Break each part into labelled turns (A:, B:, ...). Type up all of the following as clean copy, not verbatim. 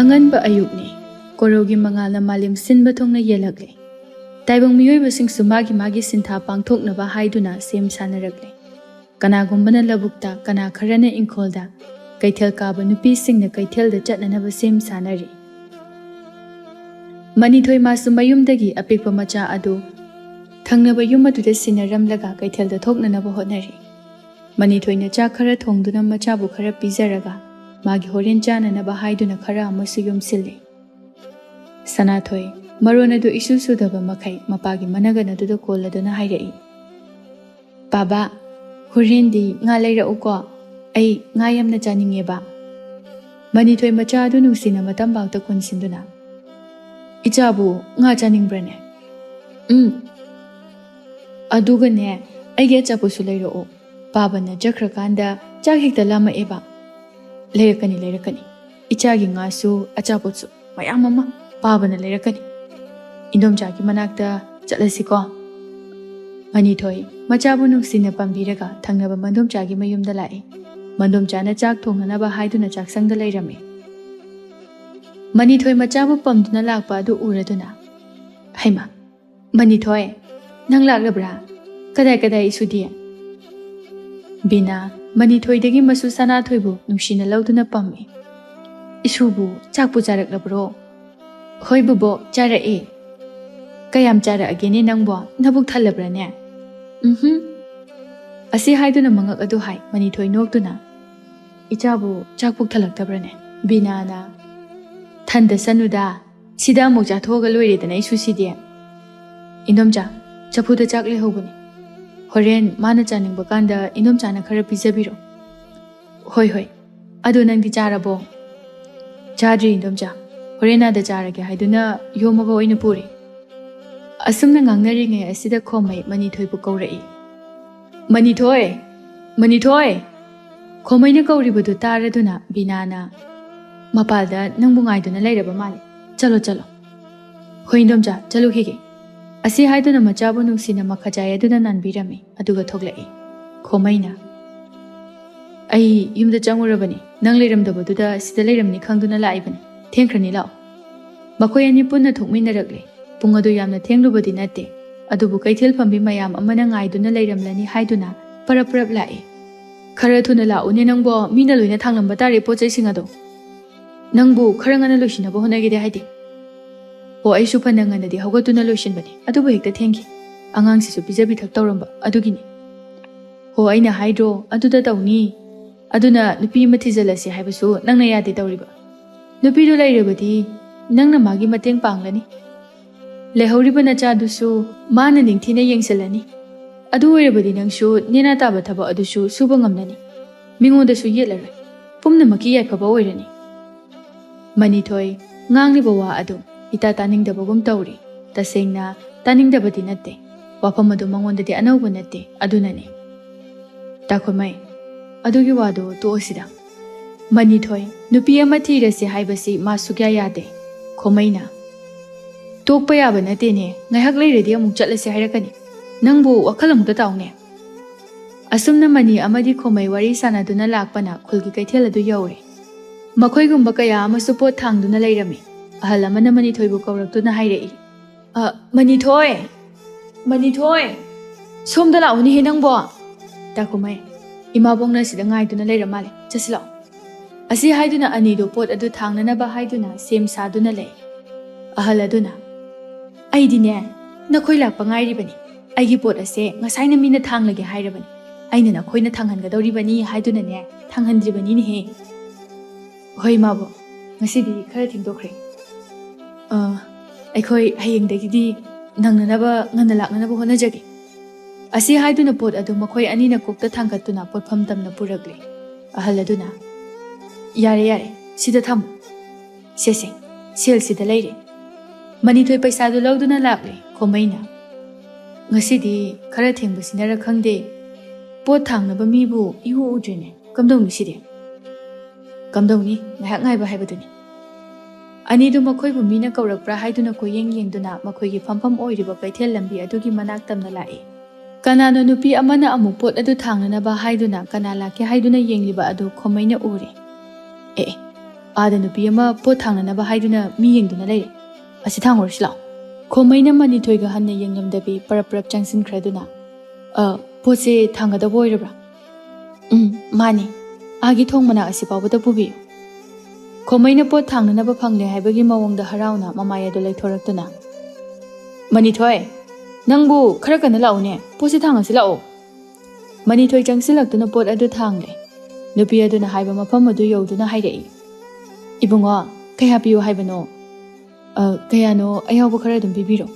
A: ꯑꯉꯟꯕ ꯑꯌꯨꯛꯅꯤ ꯀꯣꯔꯧꯒꯤ ꯃꯉꯥꯜꯅ ꯃꯥꯂꯦꯝ ꯁꯤꯟꯕ ꯊꯨꯡꯅ ꯌꯦꯜꯂꯛꯂꯦ ꯇꯥꯏꯕꯪ ꯃꯤꯑꯣꯏꯕꯁꯤꯡꯁꯨ ꯃꯥꯒꯤ ꯁꯤꯟꯊꯥ ꯄꯥꯡꯊꯣꯛꯅꯕ ꯍꯥꯏꯗꯨꯅ ꯁꯦꯝ ꯁꯥꯟꯅꯔꯛꯂꯦ ꯀꯅꯥꯒꯨꯝꯕꯅ ꯂꯧꯕꯨꯛꯇ ꯀꯅꯥ ꯈꯔꯅ ꯏꯪꯈꯣꯜꯗ ꯀꯩꯊꯦꯜ ꯀꯥꯕ ꯅꯨꯄꯤꯁꯤꯡꯅ ꯀꯩꯊꯦꯜꯗ ꯆꯠꯅꯅꯕ ꯁꯦꯝ ꯁꯥꯟꯅꯔꯤ ꯃꯅꯤꯊꯣꯏ ꯃꯥꯁꯨ ꯃꯌꯨꯝꯗꯒꯤ ꯑꯄꯤꯛꯄ ꯃꯆꯥ ꯑꯗꯨ ꯊꯪꯅꯕ ꯌꯨꯝ ꯑꯗꯨꯗ ꯁꯤꯟꯅꯔꯝꯂꯒ ꯀꯩꯊꯦꯜꯗ ꯊꯣꯛꯅꯅꯕ ꯍꯣꯠꯅꯔꯤ ꯃꯅꯤꯊꯣꯏꯅ ꯆꯥꯛ ꯈꯔ ꯊꯣꯡꯗꯨꯅ ꯃꯆꯥꯕꯨ ꯈꯔ ꯄꯤꯖꯔꯒ ꯃꯥꯒꯤ ꯍꯣꯔꯦꯟ ꯆꯥꯅꯅꯕ ꯍꯥꯏꯗꯨꯅ ꯈꯔ ꯑꯃꯁꯨ ꯌꯣꯝꯁꯤꯜꯂꯤ ꯁꯅꯥꯊꯣꯏ ꯃꯔꯣꯟ ꯑꯗꯨ ꯏꯁꯨ ꯁꯨꯗꯕ ꯃꯈꯩ ꯃꯄꯥꯒꯤ ꯃꯅꯒꯟ ꯑꯗꯨꯗ ꯀꯣꯜꯂꯗꯨꯅ ꯍꯥꯏꯔꯛꯏ ꯕꯥꯕꯥ ꯍꯣꯔꯦꯟꯗꯤ ꯉꯥ ꯂꯩꯔꯛꯎꯀꯣ ꯑꯩ ꯉꯥ ꯌꯥꯝꯅ ꯆꯥꯅꯤꯡꯉꯦꯕ ꯃꯅꯤꯊꯣꯏ ꯃꯆꯥ ꯑꯗꯨ ꯅꯨꯡꯁꯤꯅ ꯃꯇꯝꯕꯥꯛꯇ ꯀꯣꯟꯁꯤꯟꯗꯨꯅ ꯏꯆꯥꯕꯨ ꯉꯥ ꯆꯥꯅꯤꯡꯕ꯭ꯔꯅꯦ ꯑꯗꯨꯒꯅꯦ ꯑꯩꯒꯤ ꯑꯆꯥꯄꯣꯠꯁꯨ ꯂꯩꯔꯛꯑꯣ ꯄꯥꯕꯅ ꯆꯠꯈ꯭ꯔꯀꯥꯟꯗ ꯆꯥꯛ ꯍꯦꯛꯇ ꯂꯥꯝꯃꯛꯑꯦꯕ ꯂꯩꯔꯛꯀꯅꯤ ꯏꯆꯥꯒꯤ ꯉꯥꯁꯨ ꯑꯆꯥꯄꯣꯠꯁꯨ ꯃꯌꯥꯝ ꯑꯃ ꯄꯥꯕꯅ ꯂꯩꯔꯛꯀꯅꯤ ꯏꯟꯗꯣꯝꯆꯥꯒꯤ ꯃꯅꯥꯛꯇ ꯆꯠꯂꯁꯤꯀꯣ ꯃꯅꯤꯊꯣꯏ ꯃꯆꯥꯕꯨ ꯅꯨꯡꯁꯤꯅ ꯄꯥꯝꯕꯤꯔꯒ ꯊꯪꯅꯕ ꯃꯟꯗꯣꯝꯆꯥꯒꯤ ꯃꯌꯨꯝꯗ ꯂꯥꯛꯏ ꯃꯟꯗꯣꯝꯆꯥꯅ ꯆꯥꯛ ꯊꯣꯡꯅꯅꯕ ꯍꯥꯏꯗꯨꯅ ꯆꯥꯛꯁꯪꯗ ꯂꯩꯔꯝꯃꯤ ꯃꯅꯤꯊꯣꯏ ꯃꯆꯥꯕꯨ ꯄꯝꯗꯨꯅ ꯂꯥꯛꯄ ꯑꯗꯨ ꯎꯔꯗꯨꯅ ꯍꯩꯃꯥ ꯃꯅꯤꯊꯣꯏ ꯅꯪ ꯂꯥꯛꯂꯕ꯭ꯔꯥ ꯀꯗꯥꯏ ꯏꯁꯨꯗꯤ ꯕꯤꯅꯥ ꯃꯅꯤꯊꯣꯏꯗꯒꯤ ꯃꯁꯨ ꯁꯅꯥꯊꯣꯏꯕꯨ ꯅꯨꯡꯁꯤꯅ ꯂꯧꯗꯨꯅ ꯄꯝꯃꯤ ꯏꯁꯨꯕꯨ ꯆꯥꯛꯄꯨ ꯆꯥꯔꯛꯂꯕ꯭ꯔꯣ ꯍꯣꯏ ꯕꯨꯕꯣꯛ ꯆꯥꯔꯛꯑꯦ ꯀꯌꯥꯝ ꯆꯥꯔꯛꯑꯒꯦꯅꯦ ꯅꯪꯕꯣ ꯅꯕꯨꯛ ꯊꯜꯂꯕ꯭ꯔꯅꯦ ꯑꯁꯤ ꯍꯥꯏꯗꯨꯅ ꯃꯉꯛ ꯑꯗꯨ ꯍꯥꯏ ꯃꯅꯤꯊꯣꯏ ꯅꯣꯛꯇꯨꯅ ꯏꯆꯥꯕꯨ ꯆꯥꯛ ꯄꯨꯛ ꯊꯜꯂꯛꯇꯕ꯭ꯔꯅꯦ ꯕꯤꯅꯥꯅ ꯊꯟꯗꯁꯅꯨꯗ ꯁꯤꯗ ꯑꯃꯨꯛ ꯆꯥꯊꯣꯛꯑꯒ ꯂꯣꯏꯔꯦꯗꯅ ꯏꯁꯨꯁꯤꯗꯤ ꯏꯟꯗꯣꯝꯆꯥ ꯆꯐꯨꯗ ꯆꯥꯛ ꯂꯩꯍꯧꯕꯅꯤ ꯍꯣꯔꯦꯟ ꯃꯥꯅ ꯆꯥꯅꯤꯡꯕ ꯀꯥꯟꯗ ꯏꯟꯗꯣꯝꯆꯥꯅ ꯈꯔ ꯄꯤꯖꯕꯤꯔꯣ ꯍꯣꯏ ꯑꯗꯨ ꯅꯪꯗꯤ ꯆꯥꯔꯕꯣ ꯆꯥꯗ꯭ꯔꯤ ꯏꯟꯗꯣꯝꯆꯥ ꯍꯣꯔꯦꯟ ꯑꯥꯗ ꯆꯥꯔꯒꯦ ꯍꯥꯏꯗꯨꯅ ꯌꯣꯝꯃꯒ ꯑꯣꯏꯅ ꯄꯨꯔꯤ ꯑꯁꯨꯝꯅ ꯉꯥꯡꯅꯔꯤꯉꯩ ꯑꯁꯤꯗ ꯈꯣꯝꯃꯩ ꯃꯅꯤꯊꯣꯏꯕꯨ ꯀꯧꯔꯛꯏ ꯃꯅꯤꯊꯣꯏ ꯈꯣꯝꯃꯩꯅ ꯀꯧꯔꯤꯕꯗꯨ ꯇꯥꯔꯗꯨꯅ ꯕꯤꯅꯥꯅ ꯃꯄꯥꯜꯗ ꯅꯪꯕꯨ ꯉꯥꯏꯗꯨꯅ ꯂꯩꯔꯕ ꯃꯥꯜꯂꯦ ꯆꯠꯂꯣ ꯍꯣꯏ ꯏꯟꯗꯣꯝꯆꯥ ꯆꯠꯂꯨꯈꯤꯒꯦ ꯑꯁꯤ ꯍꯥꯏꯗꯨꯅ ꯃꯆꯥꯕꯨ ꯅꯨꯡꯁꯤꯅ ꯃꯈꯖꯥꯏ ꯑꯗꯨꯅ ꯅꯥꯟꯕꯤꯔꯝꯃꯤ ꯑꯗꯨꯒ ꯊꯣꯛꯂꯛꯏ ꯈꯣꯝꯃꯩꯅ ꯑꯩ ꯌꯨꯝꯗ ꯆꯪꯉꯨꯔꯕꯅꯤ ꯅꯪ ꯂꯩꯔꯝꯗꯕꯗꯨꯗ ꯁꯤꯗ ꯂꯩꯔꯝꯅꯤ ꯈꯪꯗꯨꯅ ꯂꯥꯛꯏꯕꯅꯤ ꯊꯦꯡꯈ꯭ꯔꯅꯤ ꯂꯥꯛꯑꯣ ꯃꯈꯣꯏ ꯑꯅꯤ ꯄꯨꯟꯅ ꯊꯣꯛꯃꯤꯟꯅꯔꯛꯂꯦ ꯄꯨꯡ ꯑꯗꯨ ꯌꯥꯝꯅ ꯊꯦꯡꯂꯨꯕꯗꯤ ꯅꯠꯇꯦ ꯑꯗꯨꯕꯨ ꯀꯩꯊꯦꯜ ꯐꯝꯕꯤ ꯃꯌꯥꯝ ꯑꯃꯅ ꯉꯥꯏꯗꯨꯅ ꯂꯩꯔꯝꯂꯅꯤ ꯍꯥꯏꯗꯨꯅ ꯄꯔꯞ ꯂꯥꯛꯏ ꯈꯔ ꯊꯨꯅ ꯂꯥꯛꯎꯅꯦ ꯅꯪꯕꯣ ꯃꯤꯅ ꯂꯣꯏꯅ ꯊꯥꯡꯂꯝꯕ ꯇꯥꯔꯦ ꯄꯣꯠ ꯆꯩꯁꯤꯡ ꯑꯗꯣ ꯅꯪꯕꯨ ꯈꯔ ꯉꯟꯅ ꯂꯣꯏꯁꯤꯟꯅꯕ ꯍꯣꯠꯅꯒꯦꯗꯤ ꯍꯥꯏꯗꯦ ꯑꯩꯁꯨ ꯐꯅ ꯉꯟꯅꯗꯤ ꯍꯧꯒꯠꯇꯨꯅ ꯂꯣꯏꯁꯤꯟꯕꯅꯤ ꯑꯗꯨꯕꯨ ꯍꯦꯛꯇ ꯊꯦꯡꯈꯤ ꯑꯉꯥꯡꯁꯤꯁꯨ ꯄꯤꯖ ꯄꯤꯊꯛ ꯇꯧꯔꯝꯕ ꯑꯗꯨꯒꯤꯅꯤ ꯑꯩꯅ ꯍꯥꯏꯗ꯭ꯔꯣ ꯑꯗꯨꯗ ꯇꯧꯅꯤ ꯑꯗꯨꯅ ꯅꯨꯄꯤ ꯑꯃ ꯊꯤꯖꯤꯜꯂꯁꯤ ꯍꯥꯏꯕꯁꯨ ꯅꯪꯅ ꯌꯥꯗꯦ ꯇꯧꯔꯤꯕ ꯅꯨꯄꯤꯗꯨ ꯂꯩꯔꯕꯗꯤ ꯅꯪꯅ ꯃꯥꯒꯤ ꯃꯇꯦꯡ ꯄꯥꯡꯂꯅꯤ ꯂꯩꯍꯧꯔꯤꯕ ꯅꯆꯥꯗꯨꯁꯨ ꯃꯥꯅ ꯅꯤꯡꯊꯤꯅ ꯌꯦꯡꯁꯤꯜꯂꯅꯤ ꯑꯗꯨ ꯑꯣꯏꯔꯕꯗꯤ ꯅꯪꯁꯨ ꯅꯦꯅꯥ ꯇꯥꯕ ꯊꯕꯛ ꯑꯗꯨꯁꯨ ꯁꯨꯕ ꯉꯝꯂꯅꯤ ꯃꯤꯉꯣꯟꯗꯁꯨ ꯌꯦꯠꯂꯔꯣꯏ ꯄꯨꯝꯅꯃꯛꯀꯤ ꯌꯥꯏꯐꯕ ꯑꯣꯏꯔꯅꯤ ꯃꯅꯤꯊꯣꯏ ꯉꯥꯡꯂꯤꯕ ꯋꯥ ꯑꯗꯨ ꯏꯇꯥ ꯇꯥꯅꯤꯡꯗꯕꯒꯨꯝ ꯇꯧꯔꯤ ꯇꯁꯦꯡꯅ ꯇꯥꯅꯤꯡꯗꯕꯗꯤ ꯅꯠꯇꯦ ꯋꯥꯐꯝ ꯑꯗꯨ ꯃꯉꯣꯟꯗꯗꯤ ꯑꯅꯧꯕ ꯅꯠꯇꯦ ꯑꯗꯨꯅꯅꯤ ꯇꯥꯈꯣꯏꯃꯩ ꯑꯗꯨꯒꯤ ꯋꯥꯗꯣ ꯇꯣꯛꯑꯁꯤꯗ ꯃꯅꯤꯊꯣꯏ ꯅꯨꯄꯤ ꯑꯃ ꯊꯤꯔꯁꯤ ꯍꯥꯏꯕꯁꯤ ꯃꯥ ꯁꯨꯛꯌꯥ ꯌꯥꯗꯦ ꯈꯣꯝꯃꯩꯅ ꯇꯣꯛꯄ ꯌꯥꯕ ꯅꯠꯇꯦꯅꯦ ꯉꯥꯏꯍꯥꯛ ꯂꯩꯔꯗꯤ ꯑꯃꯨꯛ ꯆꯠꯂꯁꯤ ꯍꯥꯏꯔꯛꯀꯅꯤ ꯅꯪꯕꯨ ꯋꯥꯈꯜ ꯑꯃꯨꯛꯇ ꯇꯥꯎꯅꯦ ꯑꯁꯨꯝꯅ ꯃꯅꯤ ꯑꯃꯗꯤ ꯈꯣꯝꯃꯩ ꯋꯥꯔꯤ ꯁꯥꯟꯅꯗꯨꯅ ꯂꯥꯛꯄꯅ ꯈꯨꯜꯒꯤ ꯀꯩꯊꯦꯜ ꯑꯗꯨ ꯌꯧꯔꯦ ꯃꯈꯣꯏꯒꯨꯝꯕ ꯀꯌꯥ ꯑꯃꯁꯨ ꯄꯣꯠ ꯊꯥꯡꯗꯨꯅ ꯂꯩꯔꯝꯃꯤ ꯑꯍꯜ ꯑꯃꯅ ꯃꯅꯤꯊꯣꯏꯕꯨ ꯀꯧꯔꯛꯇꯨꯅ ꯍꯥꯏꯔꯛꯏ ꯃꯅꯤꯊꯣꯏ ꯁꯣꯝꯗ ꯂꯥꯛꯎꯅꯦꯍꯦ ꯅꯪꯕꯣ ꯇꯥꯈꯣꯃꯩ ꯏꯃꯥꯕꯣꯛꯅ ꯁꯤꯗ ꯉꯥꯏꯗꯨꯅ ꯂꯩꯔ ꯃꯥꯜꯂꯦ ꯆꯠꯁꯤ ꯂꯥꯛꯑꯣ ꯑꯁꯤ ꯍꯥꯏꯗꯨꯅ ꯑꯅꯤꯗꯨ ꯄꯣꯠ ꯑꯗꯨ ꯊꯥꯡꯅꯅꯕ ꯍꯥꯏꯗꯨꯅ ꯁꯦꯝ ꯁꯥꯗꯨꯅ ꯂꯩ ꯑꯍꯜ ꯑꯗꯨꯅ ꯑꯩꯗꯤꯅꯦ ꯅꯈꯣꯏ ꯂꯥꯛꯄ ꯉꯥꯏꯔꯤꯕꯅꯤ ꯑꯩꯒꯤ ꯄꯣꯠ ꯑꯁꯦ ꯉꯁꯥꯏꯅ ꯃꯤꯅ ꯊꯥꯡꯂꯒꯦ ꯍꯥꯏꯔꯕꯅꯤ ꯑꯩꯅ ꯅꯈꯣꯏꯅ ꯊꯥꯡꯍꯟꯒꯗꯧꯔꯤꯕꯅꯤ ꯍꯥꯏꯗꯨꯅꯅꯦ ꯊꯥꯡꯍꯟꯗ꯭ꯔꯤꯕꯅꯤꯅꯦꯍꯦ ꯍꯣꯏ ꯏꯃꯥꯕꯣꯛ ꯉꯁꯤꯗꯤ ꯈꯔ ꯊꯦꯡꯗꯣꯛꯈ꯭ꯔꯦ ꯑꯩꯈꯣꯏ ꯍꯌꯦꯡꯗꯒꯤꯗꯤ ꯅꯪꯅꯅꯕ ꯉꯟꯅ ꯂꯥꯛꯅꯅꯕ ꯍꯣꯠꯅꯖꯒꯦ ꯑꯁꯤ ꯍꯥꯏꯗꯨꯅ ꯄꯣꯠ ꯑꯗꯨ ꯃꯈꯣꯏ ꯑꯅꯤꯅ ꯀꯣꯛꯇ ꯊꯥꯡꯒꯠꯇꯨꯅ ꯄꯣꯠꯐꯝ ꯇꯝꯅ ꯄꯨꯔꯛꯂꯦ ꯑꯍꯜ ꯑꯗꯨꯅ ꯌꯥꯔꯦ ꯁꯤꯗ ꯊꯝꯃꯨ ꯁꯦ ꯁꯦꯜꯁꯤꯗ ꯂꯩꯔꯦ ꯃꯅꯤꯊꯣꯏ ꯄꯩꯁꯥꯗꯨ ꯂꯧꯗꯨꯅ ꯂꯥꯛꯂꯦ ꯈꯣꯝꯃꯩꯅ ꯉꯁꯤꯗꯤ ꯈꯔ ꯊꯦꯡꯕꯁꯤꯅꯔ ꯈꯪꯗꯦ ꯄꯣꯠ ꯊꯥꯡꯅꯕ ꯃꯤꯕꯨ ꯏꯎ ꯎꯗ꯭ꯔꯤꯅꯦ ꯀꯝꯗꯧꯅꯤ ꯁꯤꯗꯤ ꯀꯝꯗꯧꯅꯤ ꯉꯥꯏꯍꯥꯛ ꯉꯥꯏꯕ ꯍꯥꯏꯕꯗꯨꯅꯤ ꯑꯅꯤꯗꯨ ꯃꯈꯣꯏꯕꯨ ꯃꯤꯅ ꯀꯧꯔꯛꯄ꯭ꯔꯥ ꯍꯥꯏꯗꯨꯅ ꯀꯣꯏꯌꯦꯡ ꯌꯦꯡꯗꯨꯅ ꯃꯈꯣꯏꯒꯤ ꯐꯝꯐꯝ ꯑꯣꯏꯔꯤꯕ ꯀꯩꯊꯦꯜ ꯂꯝꯕꯤ ꯑꯗꯨꯒꯤ ꯃꯅꯥꯛ ꯇꯝꯅ ꯂꯥꯛꯏ ꯀꯅꯥꯅꯣ ꯅꯨꯄꯤ ꯑꯃꯅ ꯑꯃꯨꯛ ꯄꯣꯠ ꯑꯗꯨ ꯊꯥꯡꯅꯅꯕ ꯍꯥꯏꯗꯨꯅ ꯀꯅꯥ ꯂꯥꯛꯀꯦ ꯍꯥꯏꯗꯨꯅ ꯌꯦꯡꯂꯤꯕ ꯑꯗꯨ ꯈꯣꯝꯃꯩꯅ ꯎꯔꯦ ꯑꯥꯗ ꯅꯨꯄꯤ ꯑꯃ ꯄꯣꯠ ꯊꯥꯡꯅꯅꯕ ꯍꯥꯏꯗꯨꯅ ꯃꯤ ꯌꯦꯡꯗꯨꯅ ꯂꯩꯔꯦ ꯑꯁꯤ ꯊꯥꯡꯉꯨꯔꯁꯤ ꯂꯥꯛꯑꯣ ꯈꯣꯝꯃꯩꯅ ꯃꯅꯤꯊꯣꯏꯒ ꯍꯟꯅ ꯌꯦꯡꯂꯝꯗꯕꯤ ꯄꯔꯞ ꯆꯪꯁꯤꯟꯈ꯭ꯔꯗꯨꯅ ꯄꯣꯠꯁꯦ ꯊꯥꯡꯒꯗꯕ ꯑꯣꯏꯔꯕ꯭ꯔꯥ ꯃꯥꯅꯤ ꯑꯥꯒꯤ ꯊꯣꯡ ꯃꯅꯥꯛ ꯑꯁꯤ ꯐꯥꯎꯕꯗ ꯄꯨꯕꯤꯌꯨ ꯈꯣꯝꯃꯩꯅ ꯄꯣꯠ ꯊꯥꯡꯅꯅꯕ ꯐꯪꯂꯦ ꯍꯥꯏꯕꯒꯤ ꯃꯑꯣꯡꯗ ꯍꯔꯥꯎꯅ ꯃꯃꯥꯏ ꯑꯗꯨ ꯂꯩꯊꯣꯔꯛꯇꯨꯅ ꯃꯅꯤꯊꯣꯏ ꯅꯪꯕꯨ ꯈꯔ ꯀꯟꯅ ꯂꯥꯛꯎꯅꯦ ꯄꯣꯠꯁꯤ ꯊꯥꯡꯉꯁꯤ ꯂꯥꯛꯑꯣ ꯃꯅꯤꯊꯣꯏ ꯆꯪꯁꯤꯜꯂꯛꯇꯨꯅ ꯄꯣꯠ ꯑꯗꯨ ꯊꯥꯡꯂꯦ ꯅꯨꯄꯤ ꯑꯗꯨꯅ ꯍꯥꯏꯕ ꯃꯐꯝ ꯑꯗꯨ ꯌꯧꯗꯨꯅ ꯍꯥꯏꯔꯛꯏ ꯏꯕꯨꯡꯉꯣ ꯀꯌꯥ ꯄꯤꯌꯨ ꯍꯥꯏꯕꯅꯣ ꯀꯌꯥꯅꯣ ꯑꯌꯥꯎꯕ ꯈꯔ ꯑꯗꯨꯝ ꯄꯤꯕꯤꯔꯣ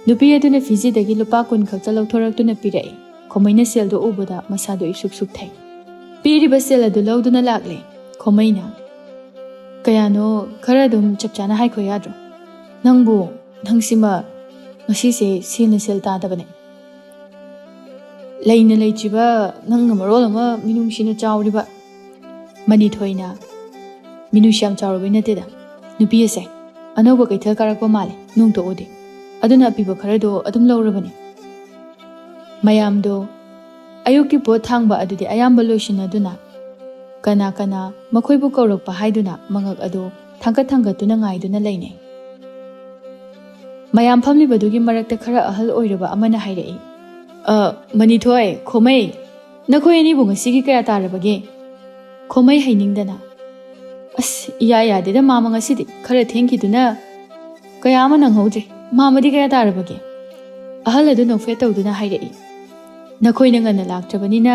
A: ꯅꯨꯄꯤ ꯑꯗꯨꯅ ꯐꯤꯖꯤꯗꯒꯤ ꯂꯨꯄꯥ 10 ꯈꯛꯇ ꯂꯧꯊꯣꯔꯛꯇꯨꯅ ꯄꯤꯔꯛꯏ ꯈꯣꯝꯃꯩꯅ ꯁꯦꯜꯗꯨ ꯎꯕꯗ ꯃꯁꯥꯗꯨ ꯏꯁꯨꯛ ꯁꯨꯛꯊꯩ ꯄꯤꯔꯤꯕ ꯁꯦꯜ ꯑꯗꯨ ꯂꯧꯗꯨꯅ ꯂꯥꯛꯂꯦ ꯈꯣꯝꯃꯩꯅ ꯀꯌꯥꯅꯣ ꯈꯔ ꯑꯗꯨꯝ ꯆꯞ ꯆꯥꯅ ꯍꯥꯏꯈꯣ ꯌꯥꯗ꯭ꯔꯣ ꯅꯪꯁꯤꯃ ꯉꯁꯤꯁꯦ ꯁꯦꯜꯅ ꯁꯦꯜ ꯇꯥꯗꯕꯅꯦ ꯂꯩꯅ ꯂꯩꯇ꯭ꯔꯤꯕ ꯅꯪꯅ ꯃꯔꯣꯜ ꯑꯃ ꯃꯤꯅꯨꯡꯁꯤꯅ ꯆꯥꯎꯔꯤꯕ ꯃꯅꯤꯊꯣꯏꯅ ꯃꯤꯅꯨꯡꯁꯤ ꯌꯥꯝ ꯆꯥꯎꯔꯕꯩ ꯅꯠꯇꯦꯗ ꯅꯨꯄꯤ ꯑꯁꯦ ꯑꯅꯧꯕ ꯀꯩꯊꯦꯜ ꯀꯥꯔꯛꯄ ꯃꯥꯜꯂꯦ ꯅꯣꯡꯇꯣꯛꯎꯗꯦ ꯑꯗꯨꯅ ꯑꯄꯤꯕ ꯈꯔꯗꯣ ꯑꯗꯨꯝ ꯂꯧꯔꯕꯅꯤ ꯃꯌꯥꯝꯗꯣ ꯑꯌꯨꯛꯀꯤ ꯄꯣꯠ ꯊꯥꯡꯕ ꯑꯗꯨꯗꯤ ꯑꯌꯥꯝꯕ ꯂꯣꯏꯁꯤꯟꯅꯗꯨꯅ ꯀꯅꯥ ꯃꯈꯣꯏꯕꯨ ꯀꯧꯔꯛꯄ ꯍꯥꯏꯗꯨꯅ ꯃꯉꯛ ꯑꯗꯨ ꯊꯥꯡꯒꯠꯇꯨꯅ ꯉꯥꯏꯗꯨꯅ ꯂꯩꯅꯩ ꯃꯌꯥꯝ ꯐꯝꯂꯤꯕꯗꯨꯒꯤ ꯃꯔꯛꯇ ꯈꯔ ꯑꯍꯜ ꯑꯣꯏꯔꯕ ꯑꯃꯅ ꯍꯥꯏꯔꯛꯏ ꯃꯅꯤꯊꯣꯏ ꯈꯣꯝꯃꯩ ꯅꯈꯣꯏ ꯑꯅꯤꯕꯨ ꯉꯁꯤꯒꯤ ꯀꯌꯥ ꯇꯥꯔꯕꯒꯦ ꯈꯣꯝꯃꯩ ꯍꯩꯅꯤꯡꯗꯅ ꯑꯁ ꯏꯌꯥ ꯌꯥꯗꯦꯗ ꯃꯥꯃ ꯉꯁꯤꯗꯤ ꯈꯔ ꯊꯦꯡꯈꯤꯗꯨꯅ ꯀꯌꯥ ꯑꯃ ꯅꯪꯍꯧꯗ꯭ꯔꯦ ꯃꯥꯃꯗꯤ ꯀꯌꯥ ꯇꯥꯔꯕꯒꯦ ꯑꯍꯜ ꯑꯗꯨ ꯅꯣꯛꯐꯦꯠ ꯇꯧꯗꯨꯅ ꯍꯥꯏꯔꯛꯏ ꯅꯈꯣꯏꯅ ꯉꯟꯅ ꯂꯥꯛꯇ꯭ꯔꯕꯅꯤꯅ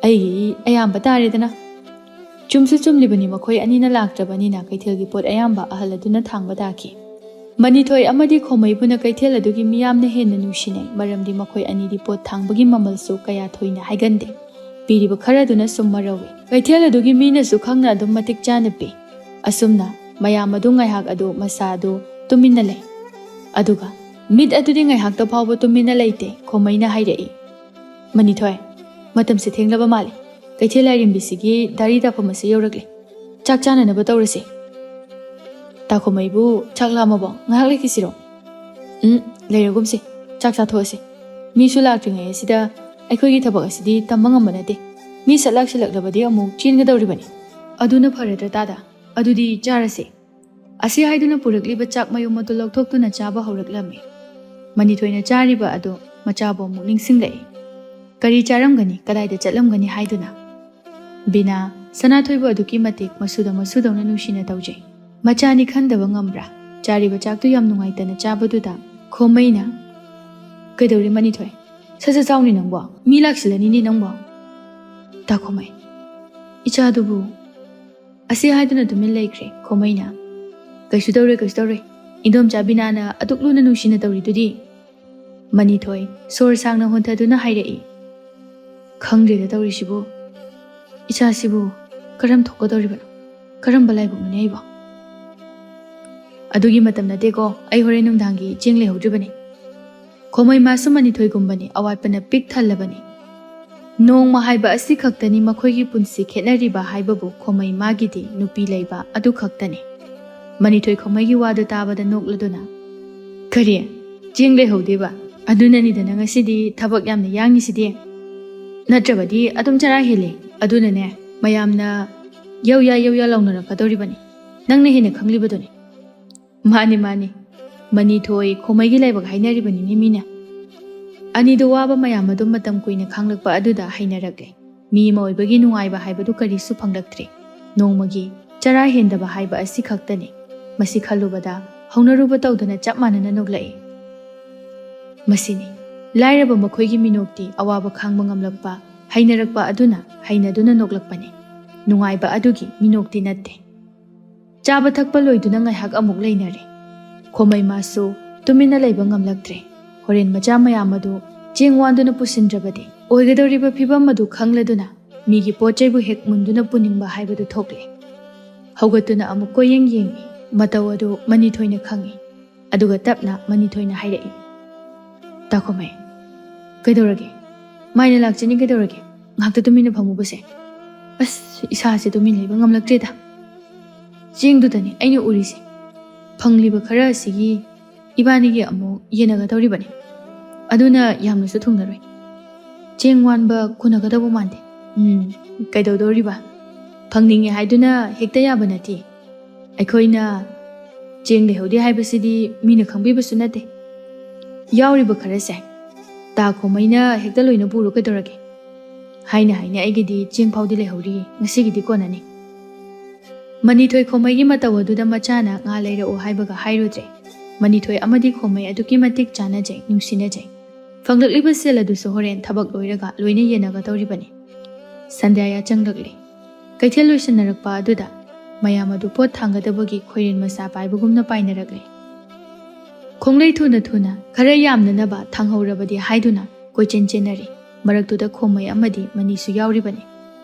A: ꯑꯩꯒꯤ ꯑꯌꯥꯝꯕ ꯇꯥꯔꯦꯗꯅ ꯆꯨꯝꯁꯨ ꯆꯨꯝꯂꯤꯕꯅꯤ ꯃꯈꯣꯏ ꯑꯅꯤꯅ ꯂꯥꯛꯇ꯭ꯔꯕꯅꯤꯅ ꯀꯩꯊꯦꯜꯒꯤ ꯄꯣꯠ ꯑꯌꯥꯝꯕ ꯑꯍꯜ ꯑꯗꯨꯅ ꯊꯥꯡꯕ ꯇꯥꯈꯤ ꯃꯅꯤꯊꯣꯏ ꯑꯃꯗꯤ ꯈꯣꯝꯃꯩꯕꯨꯅ ꯀꯩꯊꯦꯜ ꯑꯗꯨꯒꯤ ꯃꯤꯌꯥꯝꯅ ꯍꯦꯟꯅ ꯅꯨꯡꯁꯤꯅꯩ ꯃꯔꯝꯗꯤ ꯃꯈꯣꯏ ꯑꯅꯤꯗꯤ ꯄꯣꯠ ꯊꯥꯡꯕꯒꯤ ꯃꯃꯜꯁꯨ ꯀꯌా ꯊꯣꯏꯅ ꯍꯥꯏꯒꯟꯗꯦ ꯄꯤꯔꯤꯕ ꯈꯔꯗꯨꯅ ꯁꯨꯝ ꯃꯔꯧꯏ ꯀꯩꯊꯦꯜ ꯑꯗꯨꯒꯤ ꯃꯤꯅꯁꯨ ꯈꯪꯅ ꯑꯗꯨꯝ ꯃꯇꯤꯛ ꯆꯥꯅ ꯄꯤ ꯑꯁꯨꯝꯅ ꯃꯌꯥꯝ ꯑꯗꯨ ꯉꯥꯏꯍꯥꯛ ꯑꯗꯨ ꯃꯁꯥ ꯑꯗꯨ ꯇꯨꯃꯤꯟꯅ ꯂꯩ ꯑꯗꯨꯒ ꯃꯤꯠ ꯑꯗꯨꯗꯤ ꯉꯥꯏꯍꯥꯛꯇ ꯐꯥꯎꯕ ꯇꯨꯃꯤꯟꯅ ꯂꯩꯇꯦ ꯈꯣꯝꯃꯩꯅ ꯍꯥꯏꯔꯛꯏ ꯃꯅꯤꯊꯣꯏ ꯃꯇꯝꯁꯦ ꯊꯦꯡꯂꯕ ꯃꯥꯜꯂꯦ ꯀꯩꯊꯦꯜ ꯂꯥꯏꯔꯦꯝꯕꯤꯁꯤꯒꯤ ꯗꯥꯔꯤ ꯇꯥꯐꯝ ꯑꯁꯤ ꯌꯧꯔꯛꯂꯦ ꯆꯥꯛ ꯆꯥꯅꯅꯕ ꯇꯧꯔꯁꯤ ꯇꯥꯈꯣꯝꯃꯩꯕꯨ ꯆꯥꯛ ꯂꯥꯝꯃꯕꯣ ꯉꯥꯏꯍꯥꯛ ꯂꯩꯈꯤꯁꯤꯔꯣ ꯂꯩꯔꯒꯨꯝꯁꯤ ꯆꯥꯛ ꯆꯥꯊꯣꯛꯑꯁꯤ ꯃꯤꯁꯨ ꯂꯥꯛꯇ꯭ꯔꯤꯉꯩ ꯑꯁꯤꯗ ꯑꯩꯈꯣꯏꯒꯤ ꯊꯕꯛ ꯑꯁꯤꯗꯤ ꯇꯝꯕ ꯉꯝꯕ ꯅꯠꯇꯦ ꯃꯤ ꯁꯠꯂꯛꯂꯕꯗꯤ ꯑꯃꯨꯛ ꯆꯦꯟꯒꯗꯧꯔꯤꯕꯅꯤ ꯑꯗꯨꯅ ꯐꯔꯗ꯭ꯔꯥ ꯇꯥꯗ ꯑꯗꯨꯗꯤ ꯆꯥꯔꯁꯤ ꯑꯁꯤ ꯍꯥꯏꯗꯨꯅ ꯄꯨꯔꯛꯂꯤꯕ ꯆꯥꯛ ꯃꯌꯨꯝ ꯑꯗꯨ ꯂꯧꯊꯣꯛꯇꯨꯅ ꯆꯥꯕ ꯍꯧꯔꯛꯂꯝꯃꯤ ꯃꯅꯤꯊꯣꯏꯅ ꯆꯥꯔꯤꯕ ꯑꯗꯨ ꯃꯆꯥꯕꯨ ꯑꯃꯨꯛ ꯅꯤꯡꯁꯤꯡꯂꯛꯏ ꯀꯔꯤ ꯆꯥꯔꯝꯒꯅꯤ ꯀꯗꯥꯏꯗ ꯆꯠꯂꯝꯒꯅꯤ ꯍꯥꯏꯗꯨꯅ ꯕꯤꯅꯥ ꯁꯅꯥꯊꯣꯏꯕꯨ ꯑꯗꯨꯛꯀꯤ ꯃꯇꯤꯛ ꯃꯁꯨꯗꯧꯅ ꯅꯨꯡꯁꯤꯅ ꯇꯧꯖꯩ ꯃꯆꯥꯅꯤ ꯈꯟꯗꯕ ꯉꯝꯕ꯭ꯔꯥ ꯆꯥꯔꯤꯕ ꯆꯥꯛꯇꯨ ꯌꯥꯝ ꯅꯨꯡꯉꯥꯏꯇꯅ ꯆꯥꯕꯗꯨꯗ ꯈꯣꯝꯃꯩꯅ ꯀꯩꯗꯧꯔꯤ ꯃꯅꯤꯊꯣꯏ ꯁꯠ ꯆꯥꯎꯅꯤ ꯅꯪꯕꯣ ꯃꯤ ꯂꯥꯛꯁꯤꯜꯂꯅꯤꯅꯦ ꯅꯪꯕꯣ ꯇꯥꯈꯣꯝꯃꯩ ꯏꯆꯥꯗꯨꯕꯨ ꯑꯁꯤ ꯍꯥꯏꯗꯨꯅ ꯇꯨꯃꯤꯟ ꯂꯩꯈ꯭ꯔꯦ ꯈꯣꯝꯃꯩꯅ ꯀꯩꯁꯨ ꯇꯧꯔꯣꯏ ꯏꯟꯗꯣꯝꯆꯥ ꯕꯤꯅꯥꯅ ꯑꯗꯨꯛ ꯂꯨꯅ ꯅꯨꯡꯁꯤꯅ ꯇꯧꯔꯤꯗꯨꯗꯤ ꯃꯅꯤꯊꯣꯏ ꯁꯣꯔ ꯁꯥꯡꯅ ꯍꯣꯟꯊꯗꯨꯅ ꯍꯥꯏꯔꯛꯏ ꯈꯪꯗ꯭ꯔꯦꯗ ꯇꯧꯔꯤꯁꯤꯕꯨ ꯏꯆꯥꯁꯤꯕꯨ ꯀꯔꯝ ꯊꯣꯛꯀꯗꯧꯔꯤꯕꯅꯣ ꯀꯔꯝꯕ ꯂꯥꯏꯕꯛꯅꯣꯅꯦ ꯑꯩꯕꯣ ꯑꯗꯨꯒꯤ ꯃꯇꯝ ꯅꯠꯇꯦꯀꯣ ꯑꯩ ꯍꯣꯔꯦꯟ ꯅꯨꯡꯗꯥꯡꯒꯤ ꯆꯦꯡ ꯂꯩꯍꯧꯗ꯭ꯔꯤꯕꯅꯤ ꯈꯣꯝꯃꯩ ꯃꯥꯁꯨ ꯃꯅꯤꯊꯣꯏꯒꯨꯝꯕꯅꯤ ꯑꯋꯥꯠꯄꯅ ꯄꯤꯛ ꯊꯜꯂꯕꯅꯤ ꯅꯣꯡꯃ ꯍꯥꯏꯕ ꯑꯁꯤ ꯈꯛꯇꯅꯤ ꯃꯈꯣꯏꯒꯤ ꯄꯨꯟꯁꯤ ꯈꯦꯠꯅꯔꯤꯕ ꯍꯥꯏꯕꯕꯨ ꯈꯣꯝꯃꯩ ꯃꯥꯒꯤꯗꯤ ꯅꯨꯄꯤ ꯂꯩꯕ ꯑꯗꯨ ꯈꯛꯇꯅꯤ ꯃꯅꯤꯊꯣꯏ ꯈꯣꯝꯃꯩꯒꯤ ꯋꯥꯗꯨ ꯇꯥꯕꯗ ꯅꯣꯛꯂꯗꯨꯅ ꯀꯔꯤ ꯆꯦꯡ ꯂꯩꯍꯧꯗꯦꯕ ꯑꯗꯨꯅꯅꯤꯗꯅ ꯉꯁꯤꯗꯤ ꯊꯕꯛ ꯌꯥꯝꯅ ꯌꯥꯡꯉꯤꯁꯤꯗꯤ ꯅꯠꯇ꯭ꯔꯕꯗꯤ ꯑꯗꯨꯝ ꯆꯔꯥ ꯍꯦꯜꯂꯦ ꯑꯗꯨꯅꯅꯦ ꯃꯌꯥꯝꯅ ꯌꯧꯌꯥ ꯂꯥꯎꯅꯔꯛꯀꯗꯧꯔꯤꯕꯅꯤ ꯅꯪꯅ ꯍꯦꯟꯅ ꯈꯪꯂꯤꯕꯗꯨꯅꯤ ꯃꯥꯅꯤ ꯃꯅꯤꯊꯣꯏ ꯈꯣꯝꯃꯩꯒꯤ ꯂꯥꯏꯕꯛ ꯍꯥꯏꯅꯔꯤꯕꯅꯤꯅꯦ ꯃꯤꯅ ꯑꯅꯤꯗꯨ ꯋꯥꯕ ꯃꯌꯥꯝ ꯑꯗꯨ ꯃꯇꯝ ꯀꯨꯏꯅ ꯈꯥꯡꯂꯛꯄ ꯑꯗꯨꯗ ꯍꯩꯅꯔꯛꯂꯦ ꯃꯤ ꯑꯃ ꯑꯣꯏꯕꯒꯤ ꯅꯨꯡꯉꯥꯏꯕ ꯍꯥꯏꯕꯗꯨ ꯀꯔꯤꯁꯨ ꯐꯪꯂꯛꯇ꯭ꯔꯦ ꯅꯣꯡꯃꯒꯤ ꯆꯔꯥ ꯍꯦꯟꯗꯕ ꯍꯥꯏꯕ ꯑꯁꯤ ꯈꯛꯇꯅꯤ ꯃꯁꯤ ꯈꯜꯂꯨꯕꯗ ꯍꯧꯅꯔꯨꯕ ꯇꯧꯗꯅ ꯆꯞ ꯃꯥꯟꯅꯅ ꯅꯣꯛꯂꯛꯏ ꯃꯁꯤꯅꯤ ꯂꯥꯏꯔꯕ ꯃꯈꯣꯏꯒꯤ ꯃꯤꯅꯣꯛꯇꯤ ꯑꯋꯥꯕ ꯈꯥꯡꯕ ꯉꯝꯂꯛꯄ ꯍꯩꯅꯔꯛꯄ ꯑꯗꯨꯅ ꯍꯩꯅꯗꯨꯅ ꯅꯣꯛꯂꯛꯄꯅꯤ ꯅꯨꯡꯉꯥꯏꯕ ꯑꯗꯨꯒꯤ ꯃꯤꯅꯣꯛꯇꯤ ꯅꯠꯇꯦ ꯆꯥꯕ ꯊꯛꯄ ꯂꯣꯏꯗꯨꯅ ꯉꯥꯏꯍꯥꯛ ꯑꯃꯨꯛ ꯂꯩꯅꯔꯦ ꯈꯣꯝꯃꯩ ꯃꯥꯁꯨ ꯇꯨꯃꯤꯟꯅ ꯂꯩꯕ ꯉꯝꯂꯛꯇ꯭ꯔꯦ ꯍꯣꯔꯦꯟ ꯃꯆꯥ ꯃꯌꯥꯝ ꯑꯗꯨ ꯆꯦꯡ ꯋꯥꯟꯗꯨꯅ ꯄꯨꯁꯤꯟꯗ꯭ꯔꯕꯗꯤ ꯑꯣꯏꯒꯗꯧꯔꯤꯕ ꯐꯤꯕꯝ ꯑꯗꯨ ꯈꯪꯂꯗꯨꯅ ꯃꯤꯒꯤ ꯄꯣꯠ ꯆꯩꯕꯨ ꯍꯦꯛ ꯃꯨꯟꯗꯨꯅ ꯄꯨꯅꯤꯡꯕ ꯍꯥꯏꯕꯗꯨ ꯊꯣꯛꯂꯦ ꯍꯧꯒꯠꯇꯨꯅ ꯑꯃꯨꯛ ꯀꯣꯏꯌꯦꯡ ꯌꯦꯡꯉꯤ ꯃꯇꯧ ꯑꯗꯨ ꯃꯅꯤꯊꯣꯏꯅ ꯈꯪꯉꯤ ꯑꯗꯨꯒ ꯇꯞꯅ ꯃꯅꯤꯊꯣꯏꯅ ꯍꯥꯏꯔꯛꯏ ꯇꯥꯈꯣꯝꯃꯩ ꯀꯩꯗꯧꯔꯒꯦ ꯃꯥꯏꯅ ꯂꯥꯛꯆꯅꯤ ꯀꯩꯗꯧꯔꯒꯦ ꯉꯥꯛꯇ ꯇꯨꯃꯤꯟꯅ ꯐꯝꯃꯨꯕꯁꯦ ꯑꯁ ꯏꯁꯥꯁꯦ ꯇꯨꯃꯤꯟ ꯂꯩꯕ ꯉꯝꯂꯛꯇ꯭ꯔꯦꯗ ꯆꯦꯡꯗꯨꯗꯅꯤ ꯑꯩꯅ ꯎꯔꯤꯁꯦ ꯐꯪꯂꯤꯕ ꯈꯔ ꯑꯁꯤꯒꯤ ꯏꯕꯥꯅꯤꯒꯤ ꯑꯃꯨꯛ ꯌꯦꯟꯅꯒꯗꯧꯔꯤꯕꯅꯤ ꯑꯗꯨꯅ ꯌꯥꯝꯅꯁꯨ ꯊꯨꯡꯅꯔꯣꯏ ꯆꯦꯡ ꯋꯥꯟꯕ ꯀꯣꯟꯅꯒꯗꯧꯕ ꯃꯥꯟꯗꯦ ꯀꯩꯗꯧꯗꯧꯔꯤꯕ ꯐꯪꯅꯤꯡꯉꯦ ꯍꯥꯏꯗꯨꯅ ꯍꯦꯛꯇ ꯌꯥꯕ ꯅꯠꯇꯦ ꯑꯩꯈꯣꯏꯅ ꯆꯦꯡ ꯂꯩꯍꯧꯗꯦ ꯍꯥꯏꯕꯁꯤꯗꯤ ꯃꯤꯅ ꯈꯪꯕꯤꯕꯁꯨ ꯅꯠꯇꯦ ꯌꯥꯎꯔꯤꯕ ꯈꯔꯁꯦ ꯇꯥ ꯈꯣꯃꯩꯅ ꯍꯦꯛꯇ ꯂꯣꯏꯅ ꯄꯨꯔꯣ ꯀꯩꯗꯧꯔꯒꯦ ꯍꯥꯏꯅ ꯑꯩꯒꯤꯗꯤ ꯆꯦꯡ ꯐꯥꯎꯗꯤ ꯂꯩꯍꯧꯔꯤ ꯉꯁꯤꯒꯤꯗꯤ ꯀꯣꯟꯅꯅꯤ ꯃꯅꯤꯊꯣꯏ ꯈꯣꯃꯩꯒꯤ ꯃꯇꯧ ꯑꯗꯨꯗ ꯃꯆꯥꯅ ꯉꯥ ꯂꯩꯔꯛꯑꯣ ꯍꯥꯏꯕꯒ ꯍꯥꯏꯔꯨꯗ꯭ꯔꯦ ꯃꯅꯤꯊꯣꯏ ꯑꯃꯗꯤ ꯈꯣꯃꯩ ꯑꯗꯨꯛꯀꯤ ꯃꯇꯤꯛ ꯆꯥꯅꯖꯩ ꯅꯨꯡꯁꯤꯅꯖꯩ ꯐꯪꯂꯛꯂꯤꯕ ꯁꯦꯜ ꯑꯗꯨꯁꯨ ꯍꯣꯔꯦꯟ ꯊꯕꯛ ꯂꯣꯏꯔꯒ ꯂꯣꯏꯅ ꯌꯦꯟꯅꯒꯗꯧꯔꯤꯕꯅꯤ ꯁꯟꯗ꯭ꯌꯥ ꯆꯪꯂꯛꯂꯤ ꯀꯩꯊꯦꯜ ꯂꯣꯏꯁꯤꯟꯅꯔꯛꯄ ꯑꯗꯨꯗ ꯃꯌꯥꯝ ꯑꯗꯨ ꯄꯣꯠ ꯊꯥꯡꯒꯗꯕꯒꯤ ꯈꯣꯏꯔꯦꯟ ꯃꯁꯥ ꯄꯥꯏꯕꯒꯨꯝꯅ ꯄꯥꯏꯅꯔꯛꯂꯤ ꯈꯣꯡꯂꯩ ꯊꯨꯅ ꯈꯔ ꯌꯥꯝꯅꯅꯕ ꯊꯥꯡꯍꯧꯔꯕꯗꯤ ꯍꯥꯏꯗꯨꯅ ꯀꯣꯏꯆꯦꯟ ꯆꯦꯟꯅꯔꯤ ꯃꯔꯛꯇꯨꯗ ꯈꯣꯃꯩ ꯑꯃꯗꯤ ꯃꯅꯤꯁꯨ ꯌꯥꯎꯔꯤꯕꯅꯤ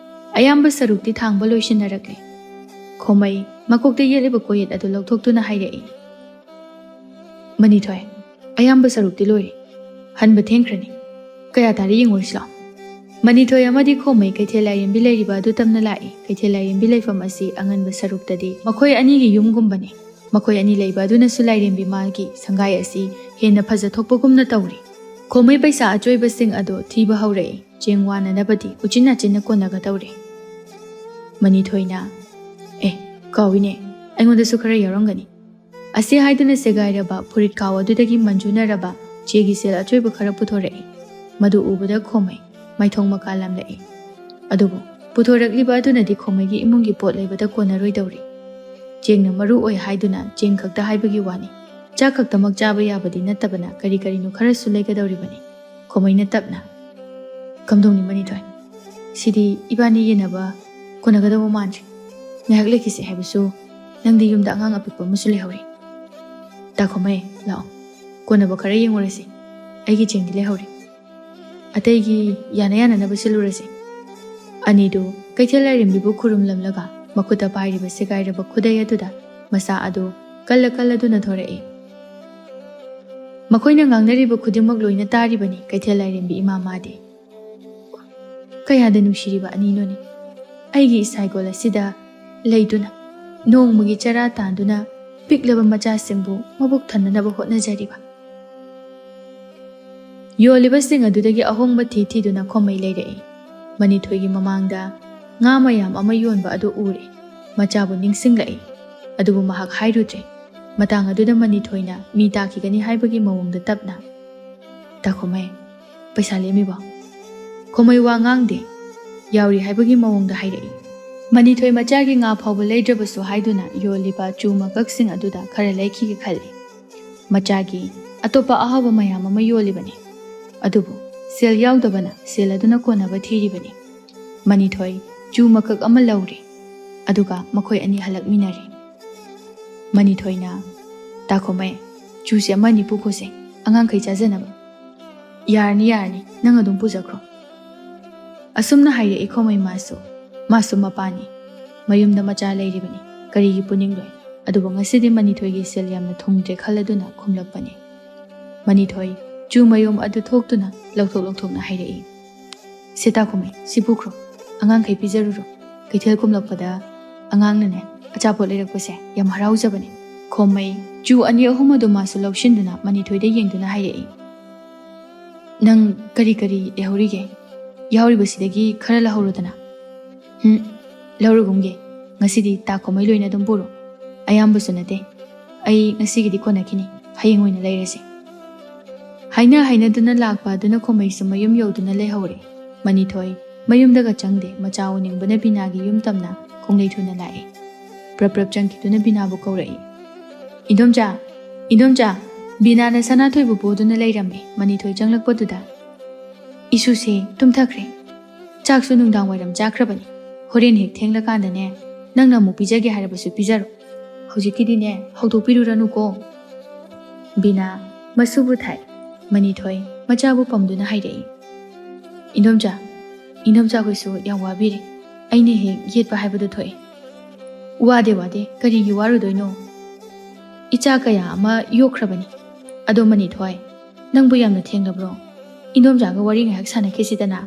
A: ꯑꯌꯥꯝꯕ ꯁꯔꯨꯛꯇꯤ ꯊꯥꯡꯕ ꯂꯣꯏꯁꯤꯟꯅꯔꯛꯂꯤ ꯈꯣꯃꯩ ꯃꯀꯣꯛꯇ ꯌꯦꯠꯂꯤꯕ ꯀꯣꯌꯦꯠ ꯑꯗꯨ ꯂꯧꯊꯣꯛꯇꯨꯅ ꯍꯥꯏꯔꯛꯏ ꯃꯅꯤꯊꯣꯏ ꯑꯌꯥꯝꯕ ꯁꯔꯨꯛꯇꯤ ꯂꯣꯏꯔꯦ ꯍꯟꯕ ꯊꯦꯡꯈ꯭ꯔꯅꯤ ꯀꯌꯥ ꯇꯥꯔꯤ ꯌꯦꯡꯉꯨꯔꯁꯤ ꯂꯥꯎ ꯃꯅꯤꯊꯣꯏ ꯑꯃꯗꯤ ꯈꯣꯃꯩ ꯀꯩꯊꯦꯜ ꯂꯥꯏꯔꯦꯝꯕꯤ ꯂꯩꯔꯤꯕ ꯑꯗꯨ ꯇꯝꯅ ꯂꯥꯛꯏ ꯀꯩꯊꯦꯜ ꯂꯥꯏꯔꯦꯝꯕꯤ ꯂꯩꯐꯝ ꯑꯁꯤ ꯑꯉꯟꯕ ꯁꯔꯨꯛꯇꯗꯤ ꯃꯈꯣꯏ ꯑꯅꯤꯒꯤ ꯌꯨꯝꯒꯨꯝꯕꯅꯤ ꯃꯈꯣꯏ ꯑꯅꯤ ꯂꯩꯕ ꯑꯗꯨꯅꯁꯨ ꯂꯥꯏꯔꯦꯝꯕꯤ ꯃꯥꯒꯤ ꯁꯪꯒꯥꯏ ꯑꯁꯤ ꯍꯦꯟꯅ ꯐꯖꯊꯣꯛꯄꯒꯨꯝꯅ ꯇꯧꯔꯤ ꯈꯣꯃꯩ ꯄꯩꯁꯥ ꯑꯆꯣꯏꯕꯁꯤꯡ ꯑꯗꯨ ꯊꯤꯕ ꯍꯧꯔꯛꯏ ꯆꯦꯡ ꯋꯥꯅꯅꯕꯗꯤ ꯎꯆꯤꯟ ꯅꯥꯆꯤꯟꯅ ꯀꯣꯟꯅꯒꯗꯧꯔꯤ ꯃꯅꯤꯊꯣꯏꯅ ꯀꯥꯎꯏꯅꯦ ꯑꯩꯉꯣꯟꯗꯁꯨ ꯈꯔ ꯌꯥꯎꯔꯝꯒꯅꯤ ꯑꯁꯤ ꯍꯥꯏꯗꯨꯅ ꯁꯦꯒꯥꯏꯔꯕ ꯐꯨꯔꯤꯠ ꯈꯥꯎ ꯑꯗꯨꯗꯒꯤ ꯃꯟꯖꯨꯅꯔꯕ ꯆꯦꯒꯤ ꯁꯦꯜ ꯑꯆꯣꯏꯕ ꯈꯔ ꯄꯨꯊꯣꯔꯛꯏ ꯃꯗꯨ ꯎꯕꯗ ꯈꯣꯃꯩ ꯃꯥꯏꯊꯣꯡ ꯃꯀꯥ ꯂꯝꯂꯛꯏ ꯑꯗꯨꯕꯨ ꯄꯨꯊꯣꯔꯛꯂꯤꯕ ꯑꯗꯨꯅꯗꯤ ꯈꯣꯃꯩꯒꯤ ꯏꯃꯨꯡꯒꯤ ꯄꯣꯠ ꯂꯩꯕꯗ ꯀꯣꯟꯅꯔꯣꯏꯗꯧꯔꯤ ꯆꯦꯡꯅ ꯃꯔꯨ ꯑꯣꯏ ꯍꯥꯏꯗꯨꯅ ꯆꯦꯡ ꯈꯛꯇ ꯍꯥꯏꯕꯒꯤ ꯋꯥꯅꯤ ꯆꯥꯛ ꯈꯛꯇꯃꯛ ꯆꯥꯕ ꯌꯥꯕꯗꯤ ꯅꯠꯇꯕꯅ ꯀꯔꯤ ꯀꯔꯤꯅꯣ ꯈꯔꯁꯨ ꯂꯩꯒꯗꯧꯔꯤꯕꯅꯤ ꯈꯣꯃꯩꯅ ꯇꯞꯅ ꯀꯝꯗꯧꯅꯤ ꯃꯅꯤꯊꯣꯏ ꯁꯤꯗꯤ ꯏꯕꯥꯅꯤ ꯌꯦꯟꯅꯕ ꯀꯣꯟꯅꯒꯗꯧꯕ ꯃꯥꯟꯗ꯭ꯔꯦ ꯉꯥꯏꯍꯥꯛ ꯂꯩꯈꯤꯁꯦ ꯍꯥꯏꯕꯁꯨ ꯅꯪꯗꯤ ꯌꯨꯝꯗ ꯑꯉꯥꯡ ꯑꯄꯤꯛꯄ ꯑꯃꯁꯨ ꯂꯩꯍꯧꯔꯤ ꯇꯥ ꯈꯣꯃꯩ ꯂꯥꯛꯑꯣ ꯀꯣꯟꯅꯕ ꯈꯔ ꯌꯦꯡꯉꯨꯔꯁꯤ ꯑꯩꯒꯤ ꯆꯦꯡꯗꯤ ꯂꯩꯍꯧꯔꯤ ꯑꯇꯩꯒꯤ ꯌꯥꯅꯅꯕ ꯁꯤꯜꯂꯨꯔꯁꯤ ꯑꯅꯤꯗꯨ ꯀꯩꯊꯦꯜ ꯂꯥꯏꯔꯦꯝꯕꯤꯕꯨ ꯈꯨꯔꯨꯝꯂꯝꯂꯒ ꯃꯈꯨꯠꯇ ꯄꯥꯏꯔꯤꯕ ꯁꯦꯒꯥꯏꯔꯕ ꯈꯨꯗꯩ ꯑꯗꯨꯗ ꯃꯁꯥ ꯑꯗꯨ ꯀꯜꯂꯗꯨꯅ ꯊꯣꯔꯛꯏ ꯃꯈꯣꯏꯅ ꯉꯥꯡꯅꯔꯤꯕ ꯈꯨꯗꯤꯡꯃꯛ ꯂꯣꯏꯅ ꯇꯥꯔꯤꯕꯅꯤ ꯀꯩꯊꯦꯜ ꯂꯥꯏꯔꯦꯝꯕꯤ ꯏꯃꯥ ꯃꯥꯗꯤ ꯀꯌꯥꯗ ꯅꯨꯡꯁꯤꯔꯤꯕ ꯑꯅꯤꯅꯣꯅꯤ ꯑꯩꯒꯤ ꯏꯁꯥꯏꯒꯣꯜ ꯑꯁꯤꯗ ꯂꯩꯗꯨꯅ ꯅꯣꯡꯃꯒꯤ ꯆꯔꯥ ꯇꯥꯟꯗꯨꯅ ꯄꯤꯛꯂꯕ ꯃꯆꯥꯁꯤꯡꯕꯨ ꯃꯕꯨꯛ ꯊꯟꯅꯅꯕ ꯍꯣꯠꯅꯖꯔꯤꯕ ꯌꯣꯜꯂꯤꯕꯁꯤꯡ ꯑꯗꯨꯗꯒꯤ ꯑꯍꯣꯡꯕ ꯊꯤꯗꯨꯅ ꯈꯣꯃꯩ ꯂꯩꯔꯛꯏ ꯃꯅꯤꯊꯣꯏꯒꯤ ꯃꯃꯥꯡꯗ ꯉꯥ ꯃꯌꯥꯝ ꯑꯃ ꯌꯣꯟꯕ ꯑꯗꯨ ꯎꯔꯦ ꯃꯆꯥꯕꯨ ꯅꯤꯡꯁꯤꯡꯂꯛꯏ ꯑꯗꯨꯕꯨ ꯃꯍꯥꯛ ꯍꯥꯏꯔꯨꯗ꯭ꯔꯦ ꯃꯇꯥꯡ ꯑꯗꯨꯗ ꯃꯅꯤꯊꯣꯏꯅ ꯃꯤ ꯇꯥꯈꯤꯒꯅꯤ ꯍꯥꯏꯕꯒꯤ ꯃꯑꯣꯡꯗ ꯇꯞꯅ ꯇꯥ ꯈꯣꯃꯩ ꯄꯩꯁꯥ ꯂꯦꯝꯃꯤꯕꯣ ꯈꯣꯃꯩ ꯋꯥ ꯉꯥꯡꯗꯦ ꯌꯥꯎꯔꯤ ꯍꯥꯏꯕꯒꯤ ꯃꯑꯣꯡꯗ ꯍꯥꯏꯔꯛꯏ ꯃꯅꯤꯊꯣꯏ ꯃꯆꯥꯒꯤ ꯉꯥ ꯐꯥꯎꯕ ꯂꯩꯗ꯭ꯔꯕꯁꯨ ꯍꯥꯏꯗꯨꯅ ꯌꯣꯜꯂꯤꯕ ꯆꯨ ꯃꯀꯛꯁꯤꯡ ꯑꯗꯨꯗ ꯈꯔ ꯂꯩꯈꯤꯒꯦ ꯈꯜꯂꯤ ꯃꯆꯥꯒꯤ ꯑꯇꯣꯞꯄ ꯑꯍꯥꯎꯕ ꯃꯌꯥꯝ ꯑꯃ ꯌꯣꯜꯂꯤꯕꯅꯤ ꯑꯗꯨꯕꯨ ꯁꯦꯜ ꯌꯥꯎꯗꯕꯅ ꯁꯦꯜ ꯑꯗꯨꯅ ꯀꯣꯟꯅꯕ ꯊꯤꯔꯤꯕꯅꯤ ꯃꯅꯤꯊꯣꯏ ꯆꯨ ꯃꯀꯛ ꯑꯃ ꯂꯧꯔꯤ ꯑꯗꯨꯒ ꯃꯈꯣꯏ ꯑꯅꯤ ꯍꯜꯂꯛꯃꯤꯟꯅꯔꯤ ꯃꯅꯤꯊꯣꯏꯅ ꯇꯥ ꯈꯣꯃꯩ ꯆꯨꯁꯦ ꯑꯃ ꯑꯅꯤ ꯄꯨꯈꯣꯁꯦ ꯑꯉꯥꯡꯈꯩ ꯆꯥꯖꯅꯕ ꯌꯥꯔꯅꯤ ꯅꯪ ꯑꯗꯨꯝ ꯄꯨꯖꯈ꯭ꯔꯣ ꯑꯁꯨꯝꯅ ꯍꯥꯏꯔꯛꯏ ꯈꯣꯃꯩ ꯃꯥꯁꯨ ꯃꯄꯥꯅꯤ ꯃꯌꯨꯝꯗ ꯃꯆꯥ ꯂꯩꯔꯤꯕꯅꯤ ꯀꯔꯤꯒꯤ ꯄꯨꯅꯤꯡꯂꯣꯏ ꯑꯗꯨꯕꯨ ꯉꯁꯤꯗꯤ ꯃꯅꯤꯊꯣꯏꯒꯤ ꯁꯦꯜ ꯌꯥꯝꯅ ꯊꯨꯡꯗ꯭ꯔꯦ ꯈꯜꯂꯗꯨꯅ ꯈꯨꯝꯂꯛꯄꯅꯤ ꯃꯅꯤꯊꯣꯏ ꯆꯨ ꯃꯌꯨꯝ ꯑꯗꯨ ꯊꯣꯛꯇꯨꯅ ꯂꯧꯊꯣꯛꯅ ꯍꯥꯏꯔꯛꯏ ꯁꯦ ꯇꯥ ꯈꯣꯃꯩ ꯁꯤ ꯄꯨꯈ꯭ꯔꯣ ꯑꯉꯥꯡꯈꯩ ꯄꯤꯖꯔꯨꯔꯣ ꯀꯩꯊꯦꯜ ꯀꯨꯝꯂꯛꯄꯗ ꯑꯉꯥꯡꯅꯅꯦ ꯑꯆꯥꯄꯣꯠ ꯂꯩꯔꯛꯄꯁꯦ ꯌꯥꯝ ꯍꯔꯥꯎꯖꯕꯅꯤ ꯈꯣꯃꯩ ꯆꯨ 2-3 ꯑꯗꯨ ꯃꯥꯁꯨ ꯂꯧꯁꯤꯟꯗꯨꯅ ꯃꯅꯤꯊꯣꯏꯗ ꯌꯦꯡꯗꯨꯅ ꯍꯥꯏꯔꯛꯏ ꯅꯪ ꯀꯔꯤ ꯂꯩꯍꯧꯔꯤꯒꯦ ꯌꯥꯎꯔꯤꯕꯁꯤꯗꯒꯤ ꯈꯔ ꯂꯧꯍꯧꯔꯣꯗꯅ ꯂꯧꯔꯨꯒꯨꯝꯒꯦ ꯉꯁꯤꯗꯤ ꯇꯥ ꯈꯣꯃꯩ ꯂꯣꯏꯅ ꯑꯗꯨꯝ ꯄꯨꯔꯣ ꯑꯌꯥꯝꯕꯁꯨ ꯅꯠꯇꯦ ꯑꯩ ꯉꯁꯤꯒꯤꯗꯤ ꯀꯣꯟꯅꯈꯤꯅꯤ ꯍꯌꯦꯡ ꯑꯣꯏꯅ ꯂꯩꯔꯁꯤ ꯍꯥꯏꯅꯗꯨꯅ ꯂꯥꯛꯄ ꯑꯗꯨꯅ ꯈꯣꯃꯩꯁꯨ ꯃꯌꯨꯝ ꯌꯧꯗꯨꯅ ꯂꯩꯍꯧꯔꯦ ꯃꯅꯤꯊꯣꯏ ꯃꯌꯨꯝꯗꯒ ꯆꯪꯗꯦ ꯃꯆꯥ ꯎꯅꯤꯡꯕꯅ ꯕꯤꯅꯥꯒꯤ ꯌꯨꯝ ꯇꯝꯅ ꯈꯣꯡꯂꯩ ꯊꯨꯅ ꯂꯥꯛꯏ ꯄ꯭ꯔꯞ ꯆꯪꯈꯤꯗꯨꯅ ꯕꯤꯅꯥꯕꯨ ꯀꯧꯔꯛꯏ ꯏꯟꯗꯣꯝꯆꯥ ꯕꯤꯅꯥꯅ ꯁꯅꯥꯊꯣꯏꯕꯨ ꯄꯨꯗꯨꯅ ꯂꯩꯔꯝꯃꯤ ꯃꯅꯤꯊꯣꯏ ꯆꯪꯂꯛꯄꯗꯨꯗ ꯏꯁꯨꯁꯦ ꯇꯨꯝꯊꯈ꯭ꯔꯦ ꯆꯥꯛꯁꯨ ꯅꯨꯡꯗꯥꯡ ꯋꯥꯏꯔꯝ ꯆꯥꯈ꯭ꯔꯕꯅꯤ ꯍꯣꯔꯦꯟ ꯍꯦꯛ ꯊꯦꯡꯂꯀꯥꯟꯗꯅꯦ ꯅꯪꯅ ꯑꯃꯨꯛ ꯄꯤꯖꯒꯦ ꯍꯥꯏꯔꯕꯁꯨ ꯄꯤꯖꯔꯣ ꯍꯧꯖꯤꯛꯀꯤꯗꯤꯅꯦ ꯍꯧꯗꯣꯛꯄꯤꯔꯨꯔꯅꯨꯀꯣ ꯕꯤꯅꯥ ꯃꯁꯨꯕꯨ ꯊꯥꯏ ꯃꯅꯤꯊꯣꯏ ꯃꯆꯥꯕꯨ ꯄꯝꯗꯨꯅ ꯍꯥꯏꯔꯛꯏ ꯏꯟꯗꯣꯝꯆꯥꯈꯣꯏꯁꯨ ꯌꯥꯝ ꯋꯥꯕꯤꯔꯦ ꯑꯩꯅ ꯍꯦꯛ ꯌꯦꯠꯄ ꯍꯥꯏꯕꯗꯨ ꯊꯣꯛꯑꯦ ꯋꯥꯗꯦ ꯀꯔꯤꯒꯤ ꯋꯥꯔꯨꯗꯣꯏꯅꯣ ꯏꯆꯥ ꯀꯌా ꯑꯃ ꯌꯣꯛꯈ꯭ꯔꯕꯅꯤ ꯑꯗꯣ ꯃꯅꯤꯊꯣꯏ ꯅꯪꯕꯨ ꯌꯥꯝꯅ ꯊꯦꯡꯂꯕ꯭ꯔꯣ ꯏꯟꯗꯣꯝꯆꯥꯒ ꯋꯥꯔꯤ ꯉꯥꯏꯍꯥꯛ ꯁꯥꯟꯅꯈꯤꯁꯤꯗꯅ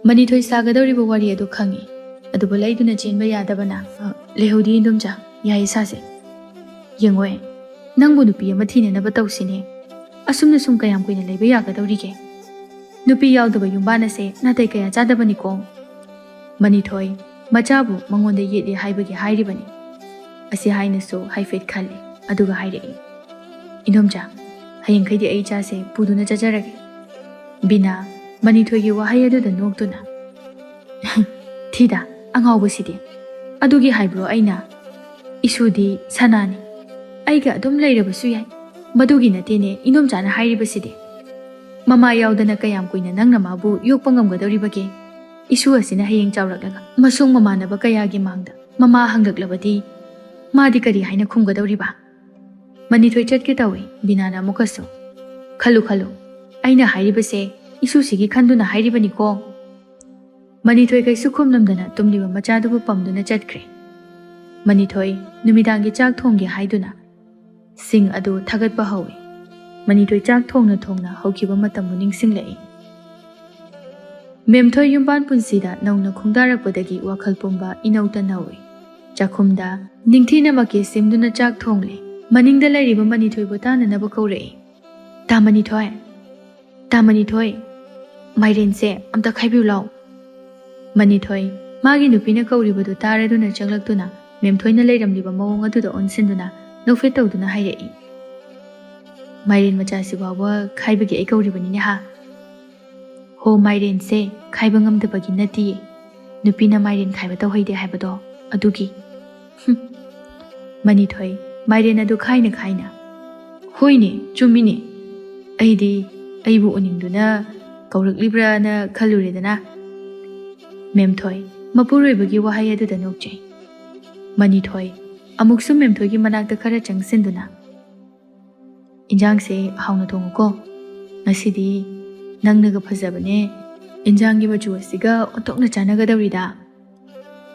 A: ꯃꯅꯤꯊꯣꯏ ꯁꯥꯒꯗꯧꯔꯤꯕ ꯋꯥꯔꯤ ꯑꯗꯨ ꯈꯪꯉꯤ ꯑꯗꯨꯕꯨ ꯂꯩꯗꯨꯅ ꯆꯦꯟꯕ ꯌꯥꯗꯕꯅ ꯂꯩꯍꯧꯗꯤ ꯏꯟꯗꯣꯝꯆꯥ ꯌꯥꯏ ꯁꯥꯁꯦ ꯌꯦꯡꯉꯣꯏ ꯅꯪꯕꯨ ꯅꯨꯄꯤ ꯑꯃ ꯊꯤꯅꯅꯕ ꯇꯧꯁꯤꯅꯦ ꯑꯁꯨꯝꯅ ꯁꯨꯝ ꯀꯌꯥꯝ ꯀꯨꯏꯅ ꯂꯩꯕ ꯌꯥꯒꯗꯧꯔꯤꯒꯦ ꯅꯨꯄꯤ ꯌꯥꯎꯗꯕ ꯌꯨꯝꯕꯥꯟ ꯑꯁꯦ ꯅꯥꯇꯩ ꯀꯌꯥ ꯆꯥꯗꯕꯅꯤꯀꯣ ꯃꯅꯤꯊꯣꯏ ꯃꯆꯥꯕꯨ ꯃꯉꯣꯟꯗ ꯌꯦꯠꯂꯤ ꯍꯥꯏꯕꯒꯤ ꯍꯥꯏꯔꯤꯕꯅꯤ ꯑꯁꯤ ꯍꯥꯏꯅꯁꯨ ꯍꯥꯏꯐꯦꯠ ꯈꯜꯂꯦ ꯑꯗꯨꯒ ꯍꯥꯏꯔꯛꯏ ꯏꯟꯗꯣꯝꯆꯥ ꯍꯌꯦꯡꯈꯩꯗꯤ ꯑꯩ ꯏꯆꯥꯁꯦ ꯄꯨꯗꯨꯅ ꯆꯠꯆꯔꯒꯦ ꯕꯤꯅꯥ ꯃꯅꯤꯊꯣꯏꯒꯤ ꯋꯥꯍꯩ ꯑꯗꯨꯗ ꯅꯣꯛꯇꯨꯅ ꯊꯤꯗ ꯑꯉꯥꯎꯕꯁꯤꯗꯤ ꯑꯗꯨꯒꯤ ꯍꯥꯏꯕ꯭ꯔꯣ ꯑꯩꯅ ꯏꯁꯨꯗꯤ ꯁꯅꯥꯅꯤ ꯑꯩꯒ ꯑꯗꯨꯝ ꯂꯩꯔꯕꯁꯨ ꯌꯥꯏ ꯃꯗꯨꯒꯤ ꯅꯠꯇꯦꯅꯦ ꯏꯟꯗꯣꯝꯆꯥꯅ ꯍꯥꯏꯔꯤꯕꯁꯤꯗꯤ ꯃꯃꯥ ꯌꯥꯎꯗꯅ ꯀꯌꯥꯝ ꯀꯨꯏꯅ ꯅꯪꯅ ꯃꯥꯕꯨ ꯌꯣꯛꯄ ꯉꯝꯒꯗꯧꯔꯤꯕꯒꯦ ꯏꯁꯨ ꯑꯁꯤꯅ ꯍꯌꯦꯡ ꯆꯥꯎꯔꯛꯂꯒ ꯃꯁꯨꯡ ꯃꯃꯥꯟꯅꯕ ꯀꯌꯥꯒꯤ ꯃꯥꯡꯗ ꯃꯃꯥ ꯍꯪꯂꯛꯂꯕꯗꯤ ꯃꯥꯗꯤ ꯀꯔꯤ ꯍꯥꯏꯅ ꯈꯨꯝꯒꯗꯧꯔꯤꯕ ꯃꯅꯤꯊꯣꯏ ꯆꯠꯀꯦ ꯇꯧꯏ ꯕꯤꯅꯥꯅ ꯑꯃꯨꯛꯀꯁꯨ ꯈꯜꯂꯨ ꯑꯩꯅ ꯍꯥꯏꯔꯤꯕꯁꯦ ꯏꯁꯨꯁꯤꯒꯤ ꯈꯟꯗꯨꯅ ꯍꯥꯏꯔꯤꯕꯅꯤꯀꯣ ꯃꯅꯤꯊꯣꯏ ꯀꯩꯁꯨ ꯈꯨꯝꯂꯝꯗꯅ ꯇꯨꯝꯂꯤꯕ ꯃꯆꯥꯗꯨꯕꯨ ꯄꯝꯗꯨꯅ ꯆꯠꯈ꯭ꯔꯦ ꯃꯅꯤꯊꯣꯏ ꯅꯨꯃꯤꯗꯥꯡꯒꯤ ꯆꯥꯛ ꯊꯣꯡꯒꯦ ꯍꯥꯏꯗꯨꯅ ꯁꯤꯡ ꯑꯗꯨ ꯊꯥꯒꯠꯄ ꯍꯧꯏ ꯃꯅꯤꯊꯣꯏ ꯆꯥꯛ ꯊꯣꯡꯅ ꯍꯧꯈꯤꯕ ꯃꯇꯝꯕꯨ ꯅꯤꯡꯁꯤꯡꯂꯛꯏ ꯃꯦꯝꯊꯣꯏ ꯌꯨꯝꯕꯥꯟ ꯄꯨꯟꯁꯤꯗ ꯅꯧꯅ ꯈꯣꯡꯗꯥꯔꯛꯄꯗꯒꯤ ꯋꯥꯈꯜ ꯄꯨꯝꯕ ꯏꯅꯧꯇ ꯅꯧꯏ ꯆꯥꯛꯈꯨꯝꯗ ꯅꯤꯡꯊꯤꯅꯃꯛꯀꯤ ꯁꯦꯝꯗꯨꯅ ꯆꯥꯛ ꯊꯣꯡꯂꯦ ꯃꯅꯤꯡꯗ ꯂꯩꯔꯤꯕ ꯃꯅꯤꯊꯣꯏꯕꯨ ꯇꯥꯅꯅꯕ ꯀꯧꯔꯛꯏ ꯇꯥ ꯃꯅꯤꯊꯣꯏ ꯃꯥꯏꯔꯦꯟꯁꯦ ꯑꯝꯇ ꯈꯥꯏꯕꯤꯌꯨ ꯂꯥꯎ ꯃꯅꯤꯊꯣꯏ ꯃꯥꯒꯤ ꯅꯨꯄꯤꯅ ꯀꯧꯔꯤꯕꯗꯨ ꯇꯥꯔꯗꯨꯅ ꯆꯪꯂꯛꯇꯨꯅ ꯃꯦꯝꯊꯣꯏꯅ ꯂꯩꯔꯝꯂꯤꯕ ꯃꯑꯣꯡ ꯑꯗꯨꯗ ꯑꯣꯟꯁꯤꯟꯗꯨꯅ ꯅꯣꯛꯐꯦꯠ ꯇꯧꯗꯨꯅ ꯍꯥꯏꯔꯛꯏ ꯃꯥꯏꯔꯦꯟ ꯃꯆꯥꯁꯤ ꯐꯥꯎꯕ ꯈꯥꯏꯕꯒꯤ ꯑꯩ ꯀꯧꯔꯤꯕꯅꯤꯅꯦ ꯍꯥ ꯍꯣ ꯃꯥꯏꯔꯦꯟꯁꯦ ꯈꯥꯏꯕ ꯉꯝꯗꯕꯒꯤ ꯅꯠꯇꯤꯌꯦ ꯅꯨꯄꯤꯅ ꯃꯥꯏꯔꯦꯟ ꯈꯥꯏꯕ ꯇꯧꯍꯩꯗꯦ ꯍꯥꯏꯕꯗꯣ ꯑꯗꯨꯒꯤ ꯃꯅꯤꯊꯣꯏ ꯃꯥꯏꯔꯦꯟ ꯑꯗꯨ ꯈꯥꯏꯅ ꯍꯣꯏꯅꯦ ꯆꯨꯝꯃꯤꯅꯦ ꯑꯩꯗꯤ ꯑꯩꯕꯨ ꯎꯅꯤꯡꯗꯨꯅ ꯀꯧꯔꯛꯂꯤꯕ꯭ꯔꯥꯅ ꯈꯜꯂꯨꯔꯦꯗꯅ ꯃꯦꯝꯊꯣꯏ ꯃꯄꯨꯔꯣꯏꯕꯒꯤ ꯋꯥꯍꯩ ꯑꯗꯨꯗ ꯅꯣꯛꯆꯩ ꯃꯅꯤꯊꯣꯏ ꯑꯃꯨꯛꯁꯨ ꯃꯦꯝꯊꯣꯏꯒꯤ ꯃꯅꯥꯛꯇ ꯈꯔ ꯆꯪꯁꯤꯟꯗꯨꯅ ꯏꯟꯖꯥꯡꯁꯦ ꯍꯥꯎꯅ ꯊꯣꯡꯉꯨꯀꯣ ꯉꯁꯤꯗꯤ ꯅꯪꯅꯒ ꯐꯖꯕꯅꯦ ꯏꯟꯖꯥꯡꯒꯤ ꯃꯆꯨ ꯑꯁꯤꯒ ꯑꯣꯟꯊꯣꯛꯅ ꯆꯥꯟꯅꯒꯗꯧꯔꯤꯗ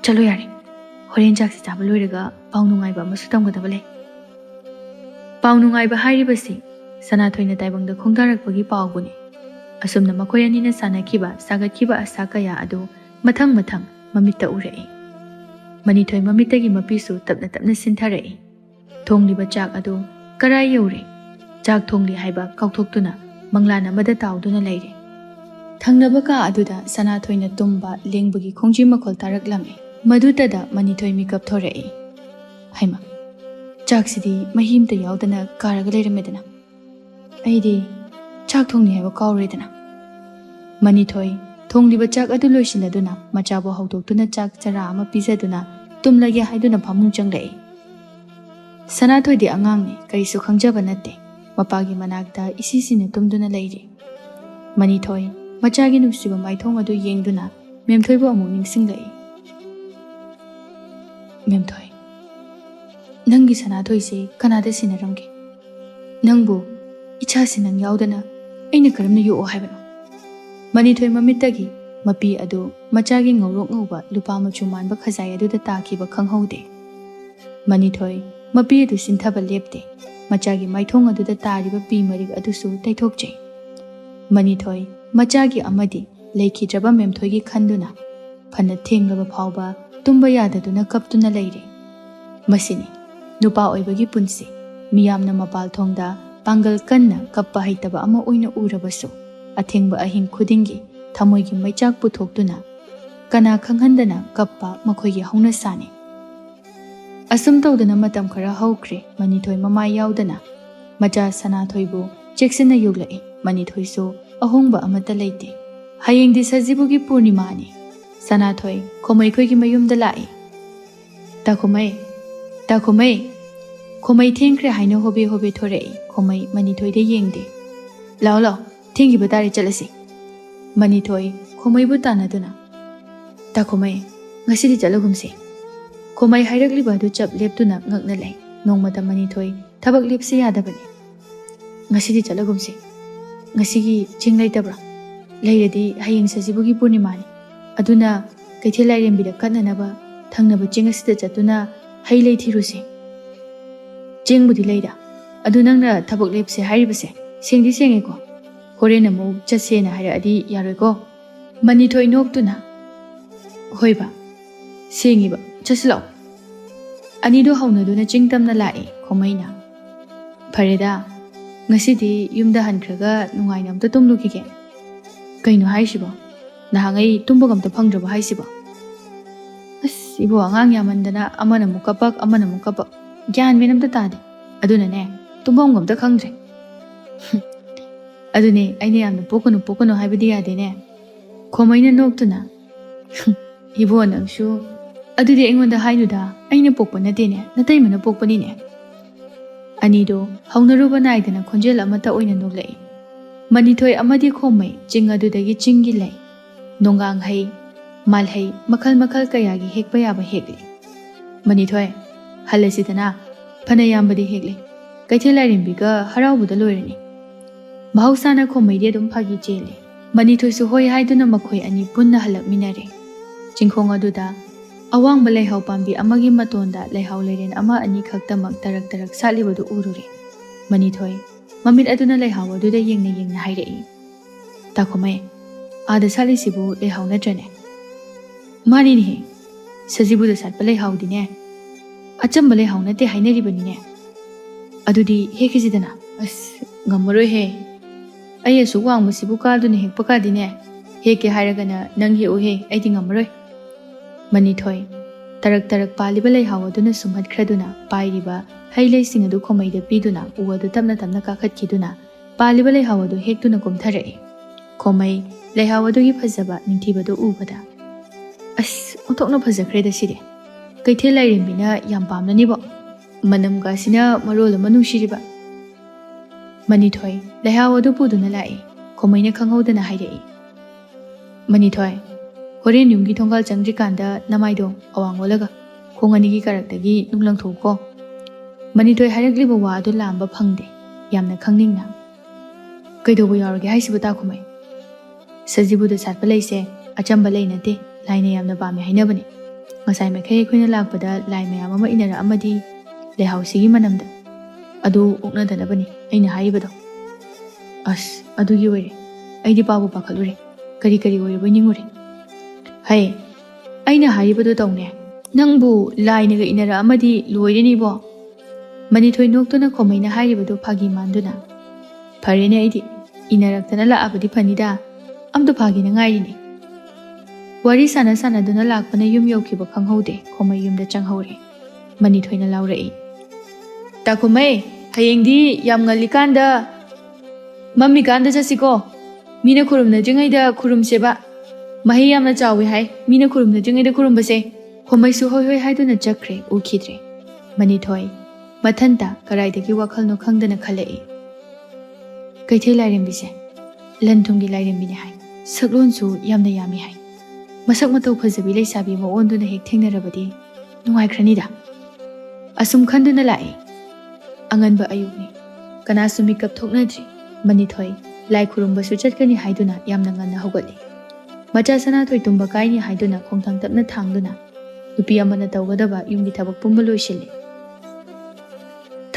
A: ꯆꯠꯂꯣ ꯌꯥꯔꯦ ꯍꯣꯔꯦꯟ ꯆꯥꯛꯁꯤ ꯆꯥꯕ ꯂꯣꯏꯔꯒ ꯄꯥꯎ ꯅꯨꯡꯉꯥꯏꯕ ꯑꯃꯁꯨ ꯇꯝꯒꯗꯕ ꯂꯩ ꯄꯥꯎ ꯅꯨꯡꯉꯥꯏꯕ ꯍꯥꯏꯔꯤꯕꯁꯤ ꯁꯅꯥꯊꯣꯏꯅ ꯇꯥꯏꯕꯪꯗ ꯈꯣꯡꯗꯥꯔꯛꯄꯒꯤ ꯄꯥꯎꯕꯨꯅꯤ ꯑꯁꯨꯝꯅ ꯃꯈꯣꯏ ꯑꯅꯤꯅ ꯁꯥꯟꯅꯈꯤꯕ ꯁꯥꯒꯠꯈꯤꯕ ꯑꯁꯥ ꯀꯌꯥ ꯑꯗꯨ ꯃꯊꯪ ꯃꯃꯤꯠꯇ ꯎꯔꯛꯏ ꯃꯅꯤꯊꯣꯏ ꯃꯃꯤꯠꯇꯒꯤ ꯃꯄꯤꯁꯨ ꯇꯞꯅ ꯁꯤꯟꯊꯔꯛꯏ ꯊꯣꯡꯂꯤꯕ ꯆꯥꯛ ꯑꯗꯨ ꯀꯔꯥꯏ ꯌꯧꯔꯦ ꯆꯥꯛ ꯊꯣꯡꯂꯤ ꯍꯥꯏꯕ ꯀꯥꯎꯊꯣꯛꯇꯨꯅ ꯃꯪꯂꯥꯟ ꯑꯃꯗ ꯇꯥꯎꯗꯨꯅ ꯂꯩꯔꯦ ꯊꯪꯅꯕ ꯀꯥ ꯑꯗꯨꯗ ꯁꯅꯥꯊꯣꯏꯅ ꯇꯨꯝꯕ ꯂꯦꯡꯕꯒꯤ ꯈꯣꯡꯖꯤ ꯃꯈꯣꯜ ꯇꯥꯔꯛꯂꯝꯃꯤ ꯃꯗꯨꯇꯗ ꯃꯅꯤꯊꯣꯏ ꯃꯤꯀꯞ ꯊꯣꯔꯛꯏ ꯍꯩꯃ ꯆꯥꯛꯁꯤꯗꯤ ꯃꯍꯤ ꯑꯃꯇ ꯌꯥꯎꯗꯅ ꯀꯥꯔꯒ ꯂꯩꯔꯝꯃꯦꯗꯅ ꯑꯩꯗꯤ ꯆꯥꯛ ꯊꯣꯡꯂꯤ ꯍꯥꯏꯕ ꯀꯥꯎꯔꯦꯗꯅ ꯃꯅꯤꯊꯣꯏ ꯊꯣꯡꯂꯤꯕ ꯆꯥꯛ ꯑꯗꯨ ꯂꯣꯏꯁꯤꯜꯂꯗꯨꯅ ꯃꯆꯥꯕꯨ ꯍꯧꯗꯣꯛꯇꯨꯅ ꯆꯥꯛ ꯆꯔꯥ ꯑꯃ ꯄꯤꯖꯗꯨꯅ ꯇꯨꯝꯂꯒꯦ ꯍꯥꯏꯗꯨꯅ ꯐꯃꯨꯡ ꯆꯪꯂꯛꯏ ꯁꯅꯥꯊꯣꯏꯗꯤ ꯑꯉꯥꯡꯅꯤ ꯀꯔꯤꯁꯨ ꯈꯪꯖꯕ ꯅꯠꯇꯦ ꯃꯄꯥꯒꯤ ꯃꯅꯥꯛꯇ ꯏꯁꯤꯁꯤꯅ ꯇꯨꯝꯗꯨꯅ ꯂꯩꯔꯤ ꯃꯅꯤꯊꯣꯏ ꯃꯆꯥꯒꯤ ꯅꯨꯡꯁꯤꯕ ꯃꯥꯏꯊꯣꯡ ꯑꯗꯨ ꯌꯦꯡꯗꯨꯅ ꯃꯦꯝꯊꯣꯏꯕꯨ ꯑꯃꯨꯛ ꯅꯤꯡꯁꯤꯡꯂꯛꯏ ꯃꯦꯝꯊꯣꯏ ꯅꯪꯒꯤ ꯁꯅꯥꯊꯣꯏꯁꯤ ꯀꯅꯥꯗ ꯁꯤꯟꯅꯔꯝꯒꯦ ꯅꯪꯕꯨ ꯏꯆꯥꯁꯤ ꯅꯪ ꯌꯥꯎꯗꯅ ꯑꯩꯅ ꯀꯔꯝꯅ ꯌꯣꯛꯑꯣ ꯍꯥꯏꯕꯅꯣ ꯃꯅꯤꯊꯣꯏ ꯃꯃꯤꯠꯇꯒꯤ ꯃꯄꯤ ꯑꯗꯨ ꯃꯆꯥꯒꯤ ꯉꯧꯔꯣꯛ ꯉꯧꯕ ꯂꯨꯄꯥ ꯃꯆꯨ ꯃꯥꯟꯕ ꯈꯖꯥꯏ ꯑꯗꯨꯗ ꯇꯥꯈꯤꯕ ꯈꯪꯍꯧꯗꯦ ꯃꯅꯤꯊꯣꯏ ꯃꯄꯤ ꯑꯗꯨ ꯁꯤꯟꯊꯕ ꯂꯦꯞꯇꯦ ꯃꯆꯥꯒꯤ ꯃꯥꯏꯊꯣꯡ ꯑꯗꯨꯗ ꯇꯥꯔꯤꯕ ꯄꯤ ꯃꯔꯤꯛ ꯑꯗꯨꯁꯨ ꯇꯩꯊꯣꯛꯆꯩ ꯃꯅꯤꯊꯣꯏ ꯃꯆꯥꯒꯤ ꯑꯃꯗꯤ ꯂꯩꯈꯤꯗ꯭ꯔꯕ ꯃꯦꯝꯊꯣꯏꯒꯤ ꯈꯟꯗꯨꯅ ꯐꯅ ꯊꯦꯡꯂꯕ ꯐꯥꯎꯕ ꯇꯨꯝꯕ ꯌꯥꯗꯗꯨꯅ ꯀꯞꯇꯨꯅ ꯂꯩꯔꯦ ꯃꯁꯤꯅꯤ ꯅꯨꯄꯥ ꯑꯣꯏꯕꯒꯤ ꯄꯨꯟꯁꯤ ꯃꯤꯌꯥꯝꯅ ꯃꯄꯥꯜꯊꯣꯡꯗ ꯄꯥꯡꯒꯜ ꯀꯟꯅ ꯀꯞꯄ ꯍꯩꯇꯕ ꯑꯃ ꯑꯣꯏꯅ ꯎꯔꯕꯁꯨ ꯑꯊꯦꯡꯕ ꯑꯍꯤꯡ ꯈꯨꯗꯤꯡꯒꯤ ꯊꯃꯣꯏꯒꯤ ꯃꯩꯆꯥꯛ ꯄꯨꯊꯣꯛꯇꯨꯅ ꯀꯅꯥ ꯈꯪꯍꯟꯗꯅ ꯀꯞꯄ ꯃꯈꯣꯏꯒꯤ ꯍꯧꯅꯁꯥꯅꯤ ꯑꯁꯨꯝ ꯇꯧꯗꯨꯅ ꯃꯇꯝ ꯈꯔ ꯍꯧꯈ꯭ꯔꯦ ꯃꯅꯤꯊꯣꯏ ꯃꯃꯥꯏ ꯌꯥꯎꯗꯅ ꯃꯆꯥ ꯁꯅꯥꯊꯣꯏꯕꯨ ꯆꯦꯛꯁꯤꯟꯅ ꯌꯣꯛꯂꯛꯏ ꯃꯅꯤꯊꯣꯏꯁꯨ ꯑꯍꯣꯡꯕ ꯑꯃꯠꯇ ꯂꯩꯇꯦ ꯍꯌꯦꯡꯗꯤ ꯁꯖꯤꯕꯨꯒꯤ ꯄꯨꯔꯅꯤꯃꯥꯅꯤ ꯁꯅꯥꯊꯣꯏ ꯈꯣꯃꯩꯈꯣꯏꯒꯤ ꯃꯌꯨꯝꯗ ꯂꯥꯛꯏ ꯇꯥ ꯈꯣꯃꯩ ꯈꯣꯃꯩ ꯊꯦꯡꯈ꯭ꯔꯦ ꯍꯥꯏꯅ ꯍꯣꯕꯦ ꯊꯣꯔꯛꯏ ꯈꯣꯃꯩ ꯃꯅꯤꯊꯣꯏꯗ ꯌꯦꯡꯗꯦ ꯂꯥꯛꯑꯣ ꯊꯦꯡꯈꯤꯕ ꯇꯥꯔꯦ ꯆꯠꯂꯁꯤ ꯃꯅꯤꯊꯣꯏ ꯈꯣꯃꯩꯕꯨ ꯇꯥꯟꯅꯗꯨꯅ ꯇꯥ ꯈꯣꯃꯩ ꯉꯁꯤꯗꯤ ꯆꯠꯂꯒꯨꯝꯁꯤ ꯈꯣꯃꯩ ꯍꯥꯏꯔꯛꯂꯤꯕ ꯑꯗꯨ ꯆꯞ ꯂꯦꯞꯇꯨꯅ ꯉꯛꯅ ꯂꯩ ꯅꯣꯡꯃꯇ ꯃꯅꯤꯊꯣꯏ ꯊꯕꯛ ꯂꯦꯞꯁꯤ ꯌꯥꯗꯕꯅꯤ ꯉꯁꯤꯗꯤ ꯆꯠꯂꯒꯨꯝꯁꯤ ꯉꯁꯤꯒꯤ ꯆꯤꯡ ꯂꯩꯇꯕ꯭ꯔꯥ ꯂꯩꯔꯗꯤ ꯍꯌꯦꯡ ꯁꯖꯤꯕꯨꯒꯤ ꯄꯨꯔꯅꯤꯃꯥꯅꯤ ꯑꯗꯨꯅ ꯀꯩꯊꯦꯜ ꯂꯥꯏꯔꯦꯝꯕꯤꯗ ꯀꯠꯅꯅꯕ ꯊꯪꯅꯕ ꯆꯤꯡ ꯑꯁꯤꯗ ꯆꯠꯇꯨꯅ ꯍꯩ ꯂꯩ ꯊꯤꯔꯨꯁꯤ ꯆꯤꯡꯕꯨꯗꯤ ꯂꯩꯗ ꯑꯗꯨ ꯅꯪꯅ ꯊꯕꯛ ꯂꯦꯞꯁꯦ ꯍꯥꯏꯔꯤꯕꯁꯦ ꯁꯦꯡꯗꯤ ꯁꯦꯡꯉꯦꯀꯣ ꯍꯣꯔꯦꯟ ꯑꯃꯨꯛ ꯆꯠꯁꯦꯅ ꯍꯥꯏꯔꯛꯑꯗꯤ ꯌꯥꯔꯣꯏꯀꯣ ꯃꯅꯤꯊꯣꯏ ꯅꯣꯛꯇꯨꯅ ꯍꯣꯏꯕ ꯁꯦꯡꯉꯤꯕ ꯆꯠꯁꯤꯂꯥꯛꯑꯣ ꯑꯅꯤꯗꯨ ꯍꯧꯅꯗꯨꯅ ꯆꯤꯡꯇꯝꯅ ꯂꯥꯛꯏ ꯈꯣꯃꯩꯅ ꯐꯔꯦꯗ ꯉꯁꯤꯗꯤ ꯌꯨꯝꯗ ꯍꯟꯈ꯭ꯔꯒ ꯅꯨꯡꯉꯥꯏꯅ ꯑꯝꯇ ꯇꯨꯝꯂꯨꯈꯤꯒꯦ ꯀꯩꯅꯣ ꯍꯥꯏꯁꯤꯕꯣ ꯅꯍꯥꯟꯉꯩ ꯇꯨꯝꯕꯒ ꯑꯝꯇ ꯐꯪꯗ꯭ꯔꯕ ꯍꯥꯏꯁꯤꯕꯣ ꯑꯁ ibu angang yamandana amana mukapak amana mukapak gyan menam ta tade aduna ne tumbam gam ta khangdre adune aine yamna pokono haibadi yade ne khomaina noktuna ibu nangshu adudi engonda hainuda aine pokpa nate ne natai mana pokpani ne anido haunaruba naidana khonjel amata oina noklai manithoi amadi khomai ching adudagi chingi lai nongang hai malhai makal kayagi hekpa yaba hekli manithoi halasidana phana yambadi hekli kaithelarimbiga haraubuda loirani mahausana khomai de dum phagi chele manithoi su hoi haiduna makhoi ani punna halak minare chingkhong aduda awang balai hau pambi amagi matonda leihau leren ama ani khaktamak tarak salibadu urure manithoi mamit aduna leihau aduda yengna hairei takhomai ada salisibu leihau natrane mani ni sajibu da sat leihau dine acham leihau nate hainari bani ne adudi hekizidana as ngamroi he aye su wang masibu ka dune hekpa ka dine heke hairagana nang he o he aidi ngamroi manithoi tarak paliba leihau aduna sumhat khraduna pairiba hailei sing adu khomai da piduna uadu tamna kakhat kiduna paliba leihau adu hektuna komtharei khomai leihau adu gi phajaba ningthibadu ubada as ontokna phajakhre da sire kaithel lairimina yam pamnani bo manam ga sina marol manu shiriba manithoi leihau adu puduna lai khomai na khanghaudana hairei manithoi horen yumgi thongal changri-kanda namaido awang olaga khonganigi karaktagi nunglang thoko manithoi hairagliba wa adu lamba phangde yamna khangningna kaidobu yarage haisibu ta khumai sajibu da satpa leise achamba leinate laina yamna pami hainabani ngasai mekhai khoina lakpada lai mayam ama inara amadi lehausigi manamda adu okna danabani aina haibado as adugi were aidi pabu pakhalure kari were ningure hai aina haibadu tawne nangbu lainaga inara amadi loireni bo manithoi noktuna khomaina haibadu phagi manduna pharene aidi inaraktana la abadi phanida amdu phagi na ngairi wari sana duna lakpana yum yaukiba khanghaude khomai yumda changhaure manithoi na laurei takhomai hayengdi yam ngalikanda mami kanda jasiko mina khurumna jingaida khurum seba mahi yamna chawi hai mina khurumna jingaida khurum base khomai su hoi haiduna chakre ukhidre manithoi mathanta karaidagi wakhal no khangdana khalei kaithei lairim-bise lanthungi lairim-bine hai saklon su yamna yami hai masak matau phajabi leisabi ma onduna hek thengnarabadi nungai khrani da asum khanduna lai anganba ayukni kana sumi kap thoknadri manithoi lai khurumba su chatkani haiduna yamna nganna hogali macha sana thoi tumba kaini haiduna khongthang tapna thangduna nupi amana tawgadaba yumgi thabak pumba loisili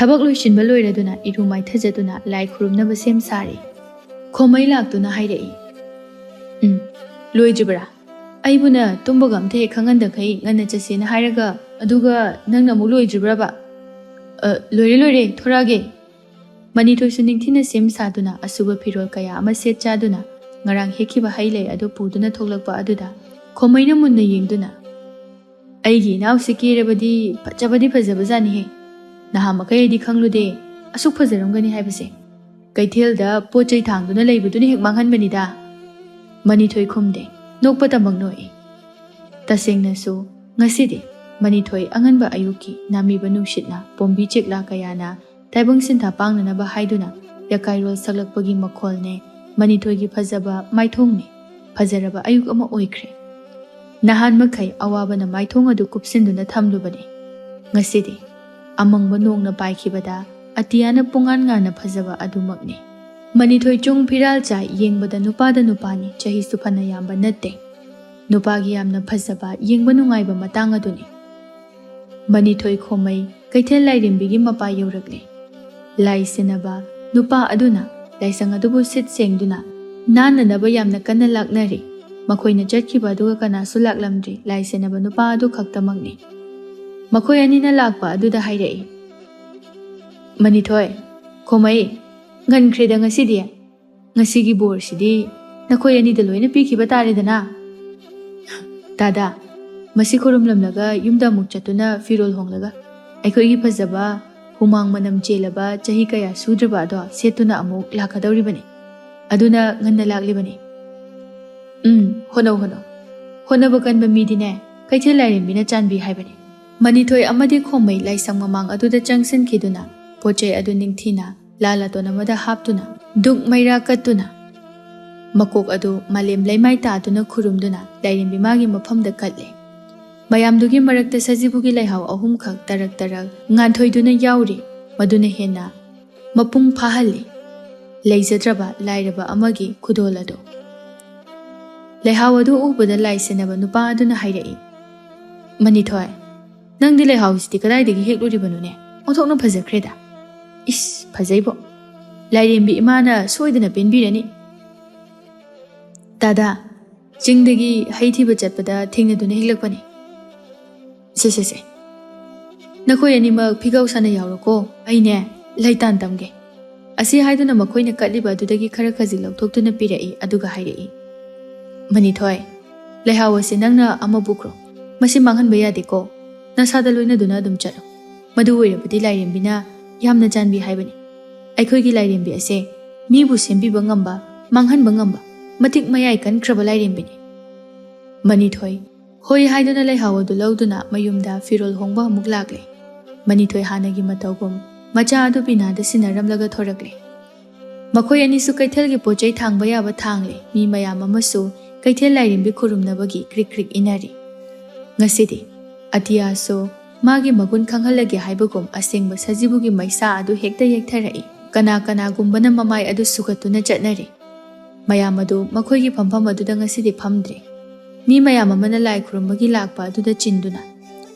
A: thabak loisinba loiraduna irumai thajaduna lai khurumnaba sem sari khomai laktuna hairei loijibra aibuna tumba gamthe khanganda khai nganna chasena hairaga aduga nangna mu loijibra ba loire thorage manithoi su ningthina sem saduna asuba phirol kaya ama set chaduna ngarang hekhiba hailei adu puduna thoklakpa aduda khomaina munna yengduna aigi naw sikirabadi phajabani he naha makai di khanglude asuk phajaramgani haibase kaithel da pochai thangduna leibuduni hek manghan banida manithoi khumde nokpa tamangnoi tasengna su ngasidi manithoi anganba ayuki namiba nungshitna pombi chekla kayana taibang sintha pangnana ba haiduna yakairol saklakpagi makholne manithoi gi phajaba maithongni phajaraba ayuk ama oikhre nahan makai awabana maithong adu kupsinduna thamlubani ngasidi amangba nongna paikhibada atiyana pungan ngana phajaba adumakni manithoi chung phiral chai yengbada nupani chahi sufana yamba natte nupagi yamna phajaba yengba nungaiba matang aduni manithoi khomai kaithel lairimbi gi mapa yaurakle lai senaba nupa aduna laisang adubu sit sengduna nananaba yamna kanna laknari makhoina chatkiba aduga kana su laklamdri lai senaba nupa adu khaktamakni makhoi anina lakpa aduda hairei manithoi khomai ngankhre da ngasigi bor sidi nakhoi ani da loina pikhiba taridana dada ꯃꯁꯤ ꯈꯨꯔꯨꯝꯂꯝꯂꯒ ꯌꯨꯝꯗ ꯑꯃꯨꯛ ꯆꯠꯇꯨꯅ ꯐꯤꯔꯣꯜ ꯍꯣꯡꯂꯒ ꯑꯩꯈꯣꯏꯒꯤ ꯐꯖꯕ ꯍꯨꯃꯥꯡ ꯃꯅꯝ ꯆꯦꯜꯂꯕ ꯆꯍꯤ ꯀꯌꯥ ꯁꯨꯗ꯭ꯔꯕ ꯑꯗꯣ ꯁꯦꯠꯇꯨꯅ ꯑꯃꯨꯛ ꯂꯥꯛꯀꯗꯧꯔꯤꯕꯅꯤ ꯑꯗꯨꯅ ꯉꯟꯅ ꯂꯥꯛꯂꯤꯕꯅꯤ ꯍꯣꯠꯅꯧ ꯍꯣꯠꯅꯕ ꯀꯟꯕ ꯃꯤꯗꯤꯅꯦ ꯀꯩꯊꯦꯜ ꯂꯥꯏꯔꯦꯝꯕꯤꯅ ꯆꯥꯟꯕꯤ ꯍꯥꯏꯕꯅꯤ ꯃꯅꯤꯊꯣꯏ ꯑꯃꯗꯤ ꯈꯣꯡꯃꯩ ꯂꯥꯏꯁꯪ ꯃꯃꯥꯡ ꯑꯗꯨꯗ ꯆꯪꯁꯤꯟꯈꯤꯗꯨꯅ ꯄꯣꯠꯆꯩ ꯑꯗꯨ ꯅꯤꯡꯊꯤꯅ ꯂꯥꯂꯇꯣꯟ ꯑꯃꯗ ꯍꯥꯞꯇꯨꯅ ꯗꯨꯛ ꯃꯩꯔꯥ ꯀꯠꯇꯨꯅ ꯃꯀꯣꯛ ꯑꯗꯨ ꯃꯥꯂꯦꯝ ꯂꯩꯃꯥꯏ ꯇꯥꯗꯨꯅ ꯈꯨꯔꯨꯝꯗꯨꯅ ꯂꯥꯏꯔꯦꯝꯕꯤ ꯃꯥꯒꯤ ꯃꯐꯝꯗ ꯀꯠꯂꯦ ꯃꯌꯥꯝꯗꯨꯒꯤ ꯃꯔꯛꯇ ꯁꯖꯤꯕꯨꯒꯤ ꯂꯩꯍꯥꯎ ꯑꯍꯨꯝꯈꯛ ꯇꯔꯛ ꯇꯔꯛ ꯉꯥꯟꯊꯣꯏꯗꯨꯅ ꯌꯥꯎꯔꯤ ꯃꯗꯨꯅ ꯍꯦꯟꯅ ꯃꯄꯨꯡ ꯐꯥꯍꯜꯂꯤ ꯂꯩꯖꯗ꯭ꯔꯕ ꯂꯥꯏꯔꯕ ꯑꯃꯒꯤ ꯈꯨꯗꯣꯜ ꯑꯗꯨ ꯂꯩꯍꯥꯎ ꯑꯗꯨ ꯎꯕꯗ ꯂꯥꯏ ꯁꯦꯟꯅꯕ ꯅꯨꯄꯥ ꯑꯗꯨꯅ ꯍꯥꯏꯔꯛꯏ ꯃꯅꯤꯊꯣꯏ ꯅꯪꯗꯤ ꯂꯩꯍꯥꯎꯁꯤꯗꯤ ꯀꯗꯥꯏꯗꯒꯤ ꯍꯦꯛꯂꯨꯔꯤꯕꯅꯣꯅꯦ ꯑꯣꯟꯊꯣꯛꯅ ꯐꯖꯈ꯭ꯔꯦꯗ ꯏꯁ ꯐꯖꯩꯕꯣ ꯂꯥꯏꯔꯦꯝꯕꯤ ꯏꯃꯥꯅ ꯁꯣꯏꯗꯅ ꯄꯦꯟꯕꯤꯔꯅꯤ ꯗꯥꯗꯥ ꯆꯤꯡꯗꯒꯤ ꯍꯩ ꯊꯤꯕ ꯆꯠꯄꯗ ꯊꯦꯡꯅꯗꯨꯅ ꯍꯦꯛꯂꯛꯄꯅꯤ ꯁꯦ ꯅꯈꯣꯏ ꯑꯅꯤꯃꯛ ꯐꯤꯒꯧ ꯁꯥꯟꯅ ꯌꯥꯎꯔꯣꯀꯣ ꯑꯩꯅꯦ ꯂꯩꯇꯥꯟ ꯇꯝꯒꯦ ꯑꯁꯤ ꯍꯥꯏꯗꯨꯅ ꯃꯈꯣꯏꯅ ꯀꯠꯂꯤꯕ ꯑꯗꯨꯗꯒꯤ ꯈꯔ ꯈꯖꯤꯛ ꯂꯧꯊꯣꯛꯇꯨꯅ ꯄꯤꯔꯛꯏ ꯑꯗꯨꯒ ꯍꯥꯏꯔꯛꯏ ꯃꯅꯤꯊꯣꯏ ꯂꯩꯍꯥꯎ ꯑꯁꯤ ꯅꯪꯅ ꯑꯃ ꯄꯨꯈ꯭ꯔꯣ ꯃꯁꯤ ꯃꯥꯡꯍꯟꯕ ꯌꯥꯗꯦꯀꯣ ꯅꯁꯥꯗ ꯂꯣꯏꯅꯗꯨꯅ ꯑꯗꯨꯝ ꯆꯠꯂꯣ ꯃꯗꯨ ꯑꯣꯏꯔꯕꯗꯤ ꯂꯥꯏꯔꯦꯝꯕꯤꯅ ꯌꯥꯝꯅ ꯆꯥꯟꯕꯤ ꯍꯥꯏꯕꯅꯤ ꯑꯩꯈꯣꯏꯒꯤ ꯂꯥꯏꯔꯦꯝꯕꯤ ꯑꯁꯦ ꯃꯤꯕꯨ ꯁꯦꯝꯕꯤꯕ ꯉꯝꯕ ꯃꯥꯡꯍꯟꯕ ꯉꯝꯕ ꯃꯇꯤꯛ ꯃꯌꯥꯏ ꯀꯟꯈ꯭ꯔꯕ ꯂꯥꯏꯔꯦꯝꯕꯤꯅꯤ ꯃꯅꯤꯊꯣꯏ ꯍꯣꯏ ꯍꯥꯏꯗꯨꯅ ꯂꯩꯍꯥꯎ ꯑꯗꯨ ꯂꯧꯗꯨꯅ ꯃꯌꯨꯝꯗ ꯐꯤꯔꯣꯜ ꯍꯣꯡꯕ ꯑꯃꯨꯛ ꯂꯥꯛꯂꯦ ꯃꯅꯤꯊꯣꯏ ꯍꯥꯟꯅꯒꯤ ꯃꯇꯧꯒꯨꯝ ꯃꯆꯥ ꯑꯗꯨ ꯕꯤꯅꯥꯗ ꯁꯤꯟꯅꯔꯝꯂꯒ ꯊꯣꯔꯛꯂꯦ ꯃꯈꯣꯏ ꯑꯅꯤꯁꯨ ꯀꯩꯊꯦꯜꯒꯤ ꯄꯣꯠꯆꯩ ꯊꯥꯡꯕ ꯌꯥꯕ ꯊꯥꯡꯂꯦ ꯃꯤ ꯃꯌꯥꯝ ꯑꯃꯁꯨ ꯀꯩꯊꯦꯜ ꯂꯥꯏꯔꯦꯝꯕꯤ ꯈꯨꯔꯨꯝꯅꯕꯒꯤ ꯀ꯭ꯔꯤꯛ ꯀ꯭ꯔꯤꯛ ꯏꯟꯅꯔꯤ ꯉꯁꯤꯗꯤ ꯑꯇꯤꯌꯥꯁꯨ ꯃꯥꯒꯤ ꯃꯒꯨꯟ ꯈꯪꯍꯜꯂꯒꯦ ꯍꯥꯏꯕꯒꯨꯝ ꯑꯁꯦꯡꯕ ꯁꯖꯤꯕꯨꯒꯤ ꯃꯩꯁꯥ ꯑꯗꯨ ꯍꯦꯛꯇ ꯌꯦꯛꯊꯔꯛꯏ ꯀꯅꯥꯒꯨꯝꯕꯅ ꯃꯃꯥꯏ ꯑꯗꯨ ꯁꯨꯒꯠꯇꯨꯅ ꯆꯠꯅꯔꯤ ꯃꯌꯥꯝ ꯑꯗꯨ ꯃꯈꯣꯏꯒꯤ ꯐꯝꯐꯝ ꯑꯗꯨꯗ ꯉꯁꯤꯗꯤ ꯐꯝꯗ꯭ꯔꯦ ꯃꯤ ꯃꯌꯥꯝ ꯑꯃꯅ ꯂꯥꯏ ꯈꯨꯔꯨꯝꯕꯒꯤ ꯂꯥꯛꯄ ꯑꯗꯨꯗ ꯆꯤꯟꯗꯨꯅ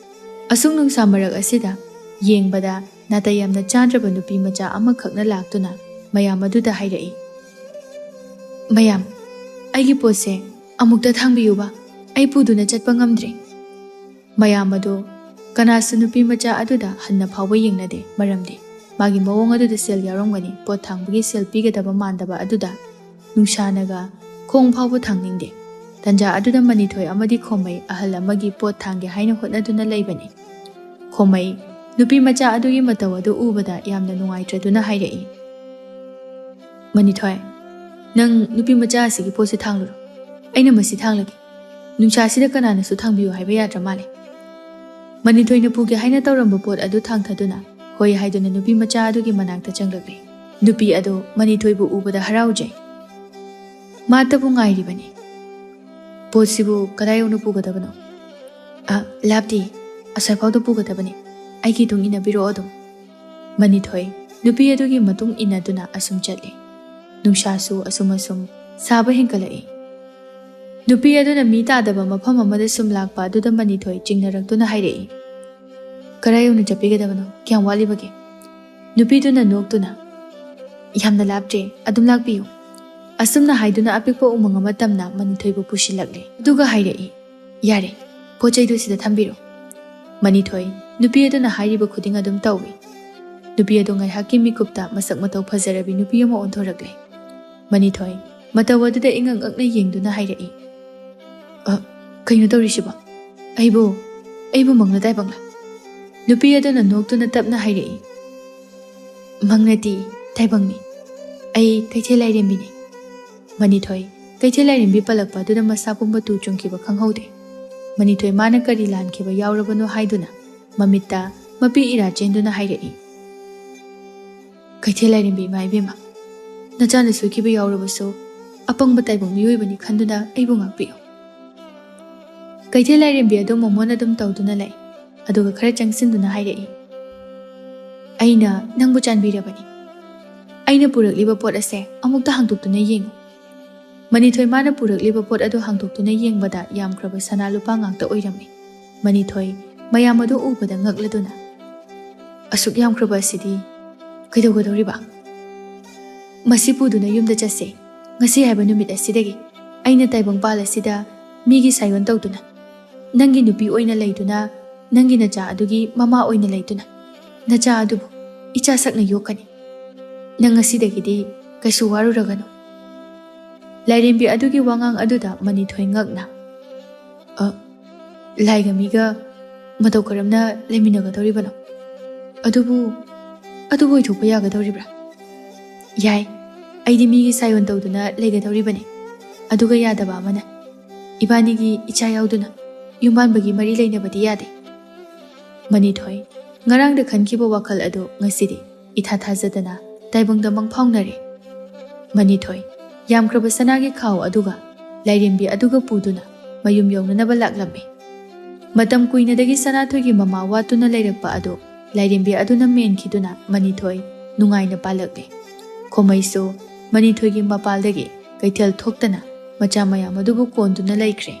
A: ꯑꯁꯨꯛ ꯅꯨꯡꯁꯥ ꯃꯔꯛ ꯑꯁꯤꯗ ꯌꯦꯡꯕꯗ ꯅꯥꯇꯩ ꯌꯥꯝꯅ ꯆꯥꯗ꯭ꯔꯕ ꯅꯨꯄꯤ ꯃꯆꯥ ꯑꯃꯈꯛꯅ ꯂꯥꯛꯇꯨꯅ ꯃꯌꯥꯝ ꯑꯗꯨꯗ ꯍꯥꯏꯔꯛꯏ ꯃꯌꯥꯝ ꯑꯩꯒꯤ ꯄꯣꯠꯁꯦ ꯑꯃꯨꯛꯇ ꯊꯥꯡꯕꯤꯌꯨꯕ ꯑꯩ ꯄꯨꯗꯨꯅ ꯆꯠꯄ ꯉꯝꯗ꯭ꯔꯦ ꯃꯌꯥꯝ ꯑꯗꯨ ꯀꯅꯥꯁꯨ ꯅꯨꯄꯤ ꯃꯆꯥ ꯑꯗꯨꯗ ꯍꯟꯅ ꯐꯥꯎꯕ ꯌꯦꯡꯅꯗꯦ ꯃꯔꯝꯗꯤ ꯃꯥꯒꯤ ꯃꯑꯣꯡ ꯑꯗꯨꯗ ꯁꯦꯜ ꯌꯥꯎꯔꯝꯒꯅꯤ ꯄꯣꯠ ꯊꯥꯡꯕꯒꯤ ꯁꯦꯜ ꯄꯤꯒꯗꯕ ꯃꯥꯟꯗꯕ ꯑꯗꯨꯗ ꯅꯨꯡꯁꯥꯅꯒ ꯈꯣꯡ ꯐꯥꯎꯕ ꯊꯥꯡꯅꯤꯡꯗꯦ ꯇꯟꯖꯥ ꯑꯗꯨꯗ ꯃꯅꯤꯊꯣꯏ ꯑꯃꯗꯤ ꯈꯣꯝꯃꯩ ꯑꯍꯜ ꯑꯃꯒꯤ ꯄꯣꯠ ꯊꯥꯡꯒꯦ ꯍꯥꯏꯅ ꯍꯣꯠꯅꯗꯨꯅ ꯂꯩꯕꯅꯤ ꯈꯣꯝꯃꯩ ꯅꯨꯄꯤ ꯃꯆꯥ ꯑꯗꯨꯒꯤ ꯃꯇꯧ ꯑꯗꯨ ꯎꯕꯗ ꯌꯥꯝꯅ ꯅꯨꯡꯉꯥꯏꯇ꯭ꯔꯗꯨꯅ ꯍꯥꯏꯔꯛꯏ ꯃꯅꯤꯊꯣꯏ ꯅꯪ ꯅꯨꯄꯤ ꯃꯆꯥ ꯑꯁꯤꯒꯤ ꯄꯣꯠꯁꯤ ꯊꯥꯡꯂꯨꯔꯣ ꯑꯩꯅ ꯃꯁꯤ ꯊꯥꯡꯂꯒꯦ ꯅꯨꯡꯁꯥꯁꯤꯗ ꯀꯅꯥꯅꯁꯨ ꯊꯥꯡꯕꯤꯌꯨ ꯍꯥꯏꯕ ꯌꯥꯗ꯭ꯔ ꯃꯥꯜꯂꯦ ꯃꯅꯤꯊꯣꯏꯅ ꯄꯨꯒꯦ ꯍꯥꯏꯅ ꯇꯧꯔꯝꯕ ꯄꯣꯠ ꯑꯗꯨ ꯊꯥꯡꯊꯗꯨꯅ ꯍꯣꯏ ꯍꯥꯏꯗꯨꯅ ꯅꯨꯄꯤ ꯃꯆꯥ ꯑꯗꯨꯒꯤ ꯃꯅꯥꯛꯇ ꯆꯪꯂꯛꯂꯦ ꯅꯨꯄꯤ ꯑꯗꯨ ꯃꯅꯤꯊꯣꯏꯕꯨ ꯎꯕꯗ ꯍꯔꯥꯎꯖꯩ ꯃꯥꯇꯕꯨ ꯉꯥꯏꯔꯤꯕꯅꯤ ꯄꯣꯠꯁꯤꯕꯨ ꯀꯗꯥꯏ ꯌꯧꯅ ꯄꯨꯒꯗꯕꯅꯣ ꯂꯥꯞꯇꯤ ꯑꯁ꯭ꯋꯥꯏꯐꯥꯎꯗ ꯄꯨꯒꯗꯕꯅꯤ ꯑꯩꯒꯤ ꯇꯨꯡ ꯏꯟꯅꯕꯤꯔꯛꯑꯣ ꯑꯗꯨꯝ ꯃꯅꯤꯊꯣꯏ ꯅꯨꯄꯤ ꯑꯗꯨꯒꯤ ꯃꯇꯨꯡ ꯏꯟꯅꯗꯨꯅ ꯑꯁꯨꯝ ꯆꯠꯂꯤ ꯅꯨꯡꯁꯥꯁꯨ ꯑꯁꯨꯝ ꯁꯥꯕ ꯍꯦꯟꯒꯠꯂꯛꯏ ꯅꯨꯄꯤ ꯑꯗꯨꯅ ꯃꯤ ꯇꯥꯗꯕ ꯃꯐꯝ ꯑꯃꯗ ꯁꯨꯝ ꯂꯥꯛꯄ ꯑꯗꯨꯗ ꯃꯅꯤꯊꯣꯏ ꯆꯤꯡꯅꯔꯛꯇꯨꯅ ꯍꯥꯏꯔꯛꯏ ꯀꯗꯥꯏ ꯌꯧꯅ ꯆꯠꯄꯤꯒꯗꯕꯅꯣ ꯀꯌꯥꯝ ꯋꯥꯠꯂꯤꯕꯒꯦ ꯅꯨꯄꯤꯗꯨꯅ ꯅꯣꯛꯇꯨꯅ ꯌꯥꯝꯅ ꯂꯥꯞꯇ꯭ꯔꯦ ꯑꯗꯨꯝ ꯂꯥꯛꯄꯤꯌꯨ ꯑꯁꯨꯝꯅ ꯍꯥꯏꯗꯨꯅ ꯑꯄꯤꯛꯄ ꯎꯃꯪ ꯑꯃ ꯇꯝꯅ ꯃꯅꯤꯊꯣꯏꯕꯨ ꯄꯨꯁꯤꯜꯂꯛꯂꯦ ꯑꯗꯨꯒ ꯍꯥꯏꯔꯛꯏ ꯌꯥꯔꯦ ꯄꯣꯠ ꯆꯩꯗꯨ ꯁꯤꯗ ꯊꯝꯕꯤꯔꯣ ꯃꯅꯤꯊꯣꯏ ꯅꯨꯄꯤ ꯑꯗꯨꯅ ꯍꯥꯏꯔꯤꯕ ꯈꯨꯗꯤꯡ ꯑꯗꯨꯝ ꯇꯧꯏ ꯅꯨꯄꯤ ꯑꯗꯨ ꯉꯥꯏꯍꯥꯛꯀꯤ ꯃꯤꯀꯨꯞꯇ ꯃꯁꯛ ꯃꯇꯧ ꯐꯖꯔꯕꯤ ꯅꯨꯄꯤ ꯑꯃ ꯑꯣꯟꯊꯣꯔꯛꯂꯦ ꯃꯅꯤꯊꯣꯏ ꯃꯇꯧ ꯑꯗꯨꯗ ꯏꯉꯛ ꯉꯛꯅ ꯌꯦꯡꯗꯨꯅ ꯍꯥꯏꯔꯛꯏ ꯀꯩꯅꯣ ꯇꯧꯔꯤꯁꯤꯕꯣ ꯑꯩꯕꯨ ꯃꯪꯂ ꯇꯥꯏꯕꯪꯂ ꯅꯨꯄꯤ ꯑꯗꯨꯅ ꯅꯣꯛꯇꯨꯅ ꯇꯞꯅ ꯍꯥꯏꯔꯛꯏ ꯃꯪꯅꯗꯤ ꯇꯥꯏꯕꯪꯅꯤ ꯑꯩ ꯀꯩꯊꯦꯜ ꯂꯥꯏꯔꯦꯝꯕꯤꯅꯤ ꯃꯅꯤꯊꯣꯏ ꯀꯩꯊꯦꯜ ꯂꯥꯏꯔꯦꯝꯕꯤ ꯄꯜꯂꯛꯄ ꯑꯗꯨꯗ ꯃꯁꯥ ꯄꯨꯝꯕ ꯇꯨ ꯆꯨꯡꯈꯤꯕ ꯈꯪꯍꯧꯗꯦ ꯃꯅꯤꯊꯣꯏ ꯃꯥꯅ ꯀꯔꯤ ꯂꯥꯟꯈꯤꯕ ꯌꯥꯎꯔꯕꯅꯣ ꯍꯥꯏꯗꯨꯅ ꯃꯃꯤꯠꯇ ꯃꯄꯤ ꯏꯔꯥ ꯆꯦꯟꯗꯨꯅ ꯍꯥꯏꯔꯛꯏ ꯀꯩꯊꯦꯜ ꯂꯥꯏꯔꯦꯝꯕꯤ ꯏꯃꯥ ꯏꯕꯦꯝꯃ ꯅꯆꯥꯅ ꯁꯣꯏꯈꯤꯕ ꯌꯥꯎꯔꯕꯁꯨ ꯑꯄꯪꯕ ꯇꯥꯏꯕꯪ ꯃꯤꯑꯣꯏꯕꯅꯤ ꯈꯟꯗꯨꯅ ꯑꯩꯕꯨ ꯉꯥꯛꯄꯤꯌꯨ ꯀꯩꯊꯦꯜ ꯂꯥꯏꯔꯦꯝꯕꯤ ꯑꯗꯨ ꯃꯣꯃꯣꯟ ꯑꯗꯨꯝ ꯇꯧꯗꯨꯅ ꯂꯩ ꯑꯗꯨꯒ ꯈꯔ ꯆꯪꯁꯤꯟꯗꯨꯅ ꯍꯥꯏꯔꯛꯏ ꯑꯩꯅ ꯅꯪꯕꯨ ꯆꯥꯟꯕꯤꯔꯕꯅꯤ ꯑꯩꯅ ꯄꯨꯔꯛꯂꯤꯕ ꯄꯣꯠ ꯑꯁꯦ ꯑꯃꯨꯛꯇ ꯍꯥꯡꯗꯣꯛꯇꯨꯅ ꯌꯦꯡꯉꯨ ꯃꯅꯤꯊꯣꯏ ꯃꯥꯅ ꯄꯨꯔꯛꯂꯤꯕ ꯄꯣꯠ ꯑꯗꯨ ꯍꯥꯡꯗꯣꯛꯇꯨꯅ ꯌꯦꯡꯕꯗ ꯌꯥꯝꯈ꯭ꯔꯕ ꯁꯅꯥ ꯂꯨꯄꯥ ꯉꯥꯛꯇ ꯑꯣꯏꯔꯝꯃꯤ ꯃꯅꯤꯊꯣꯏ ꯃꯌꯥꯝ ꯑꯗꯨ ꯎꯕꯗ ꯉꯛꯂꯗꯨꯅ ꯑꯁꯨꯛ ꯌꯥꯝꯈ꯭ꯔꯕ ꯑꯁꯤꯗꯤ ꯀꯩꯗꯧꯒꯗꯧꯔꯤꯕ ꯃꯁꯤ ꯄꯨꯗꯨꯅ ꯌꯨꯝꯗ ꯆꯠꯁꯦ ꯉꯁꯤ ꯍꯥꯏꯕ ꯅꯨꯃꯤꯠ ꯑꯁꯤꯗꯒꯤ ꯑꯩꯅ ꯇꯥꯏꯕꯪꯄꯥꯜ ꯑꯁꯤꯗ ꯃꯤꯒꯤ ꯁꯥꯏꯌꯣꯟ ꯇꯧꯗꯨꯅ ꯅꯪꯒꯤ ꯅꯨꯄꯤ ꯑꯣꯏꯅ ꯂꯩꯗꯨꯅ ꯅꯪꯒꯤ ꯅꯆꯥ ꯑꯗꯨꯒꯤ ꯃꯃꯥ ꯑꯣꯏꯅ ꯂꯩꯗꯨꯅ ꯅꯆꯥ ꯑꯗꯨꯕꯨ ꯏꯆꯥ ꯁꯛꯅ ꯌꯣꯛꯀꯅꯤ ꯅꯪ ꯉꯁꯤꯗꯒꯤꯗꯤ ꯀꯩꯁꯨ ꯋꯥꯔꯨꯔꯒꯅꯨ ꯂꯥꯏꯔꯦꯝꯕꯤ ꯑꯗꯨꯒꯤ ꯋꯥꯉꯥꯡ ꯑꯗꯨꯗ ꯃꯅꯤꯊꯣꯏ ꯉꯛꯅ ꯂꯥꯏꯒ ꯃꯤꯒ ꯃꯇꯧ ꯀꯔꯝꯅ ꯂꯩꯃꯤꯟꯅꯒꯗꯧꯔꯤꯕꯅꯣ? ꯑꯗꯨꯕꯨ ꯑꯣꯏꯊꯣꯛꯄ ꯌꯥꯒꯗꯧꯔꯤꯕ꯭ꯔꯥ? ꯌꯥꯏ, ꯑꯩꯗꯤ ꯃꯤꯒꯤ ꯁꯥꯌꯣꯟ ꯇꯧꯗꯨꯅ ꯂꯩꯒꯗꯧꯔꯤꯕꯅꯤ꯫ ꯑꯗꯨꯒ ꯌꯥꯗꯕ ꯑꯃꯅ ꯏꯕꯥꯅꯤꯒꯤ ꯏꯆꯥ ꯌꯥꯎꯗꯨꯅ ꯌꯨꯝꯕꯥꯟꯕꯒꯤ ꯃꯔꯤ ꯂꯩꯅꯕꯗꯤ ꯌꯥꯗꯦ꯫ ꯃꯅꯤꯊꯣꯏ, ꯉꯔꯥꯡꯗ ꯈꯟꯈꯤꯕ ꯋꯥꯈꯜ ꯑꯗꯨ ꯉꯁꯤꯗꯤ ꯏꯊꯥ ꯊꯥꯖꯗꯅ ꯇꯥꯏꯕꯪꯗ ꯃꯪꯐꯥꯎꯅꯔꯦ꯫ ꯃꯅꯤꯊꯣꯏ, ꯌꯥꯝꯈ꯭ꯔꯕ ꯁꯅꯥꯒꯤ ꯈꯥꯎ ꯑꯗꯨꯒ ꯂꯥꯏꯔꯦꯝꯕꯤ ꯑꯗꯨꯒ ꯄꯨꯗꯨꯅ ꯃꯌꯨꯝ ꯌꯧꯅꯅꯕ ꯂꯥꯛꯂꯝꯃꯤ꯫ ꯃꯇꯝ ꯀꯨꯏꯅꯗꯒꯤ ꯁꯅꯥꯊꯣꯏꯒꯤ ꯃꯃꯥ ꯋꯥꯠꯇꯨꯅ ꯂꯩꯔꯛꯄ ꯑꯗꯨ ꯂꯥꯏꯔꯦꯝꯕꯤ ꯑꯗꯨꯅ ꯃꯦꯟꯈꯤꯗꯨꯅ ꯃꯅꯤꯊꯣꯏ ꯅꯨꯡꯉꯥꯏꯅ ꯄꯥꯜꯂꯛꯂꯦ꯫ ꯈꯣꯃꯩꯁꯨ ꯃꯅꯤꯊꯣꯏꯒꯤ ꯃꯄꯥꯜꯗꯒꯤ ꯀꯩꯊꯦꯜ ꯊꯣꯛꯇꯅ ꯃꯆꯥ ꯃꯌꯥꯝ ꯑꯗꯨꯕꯨ ꯀꯣꯟꯗꯨꯅ ꯂꯩꯈ꯭ꯔꯦ꯫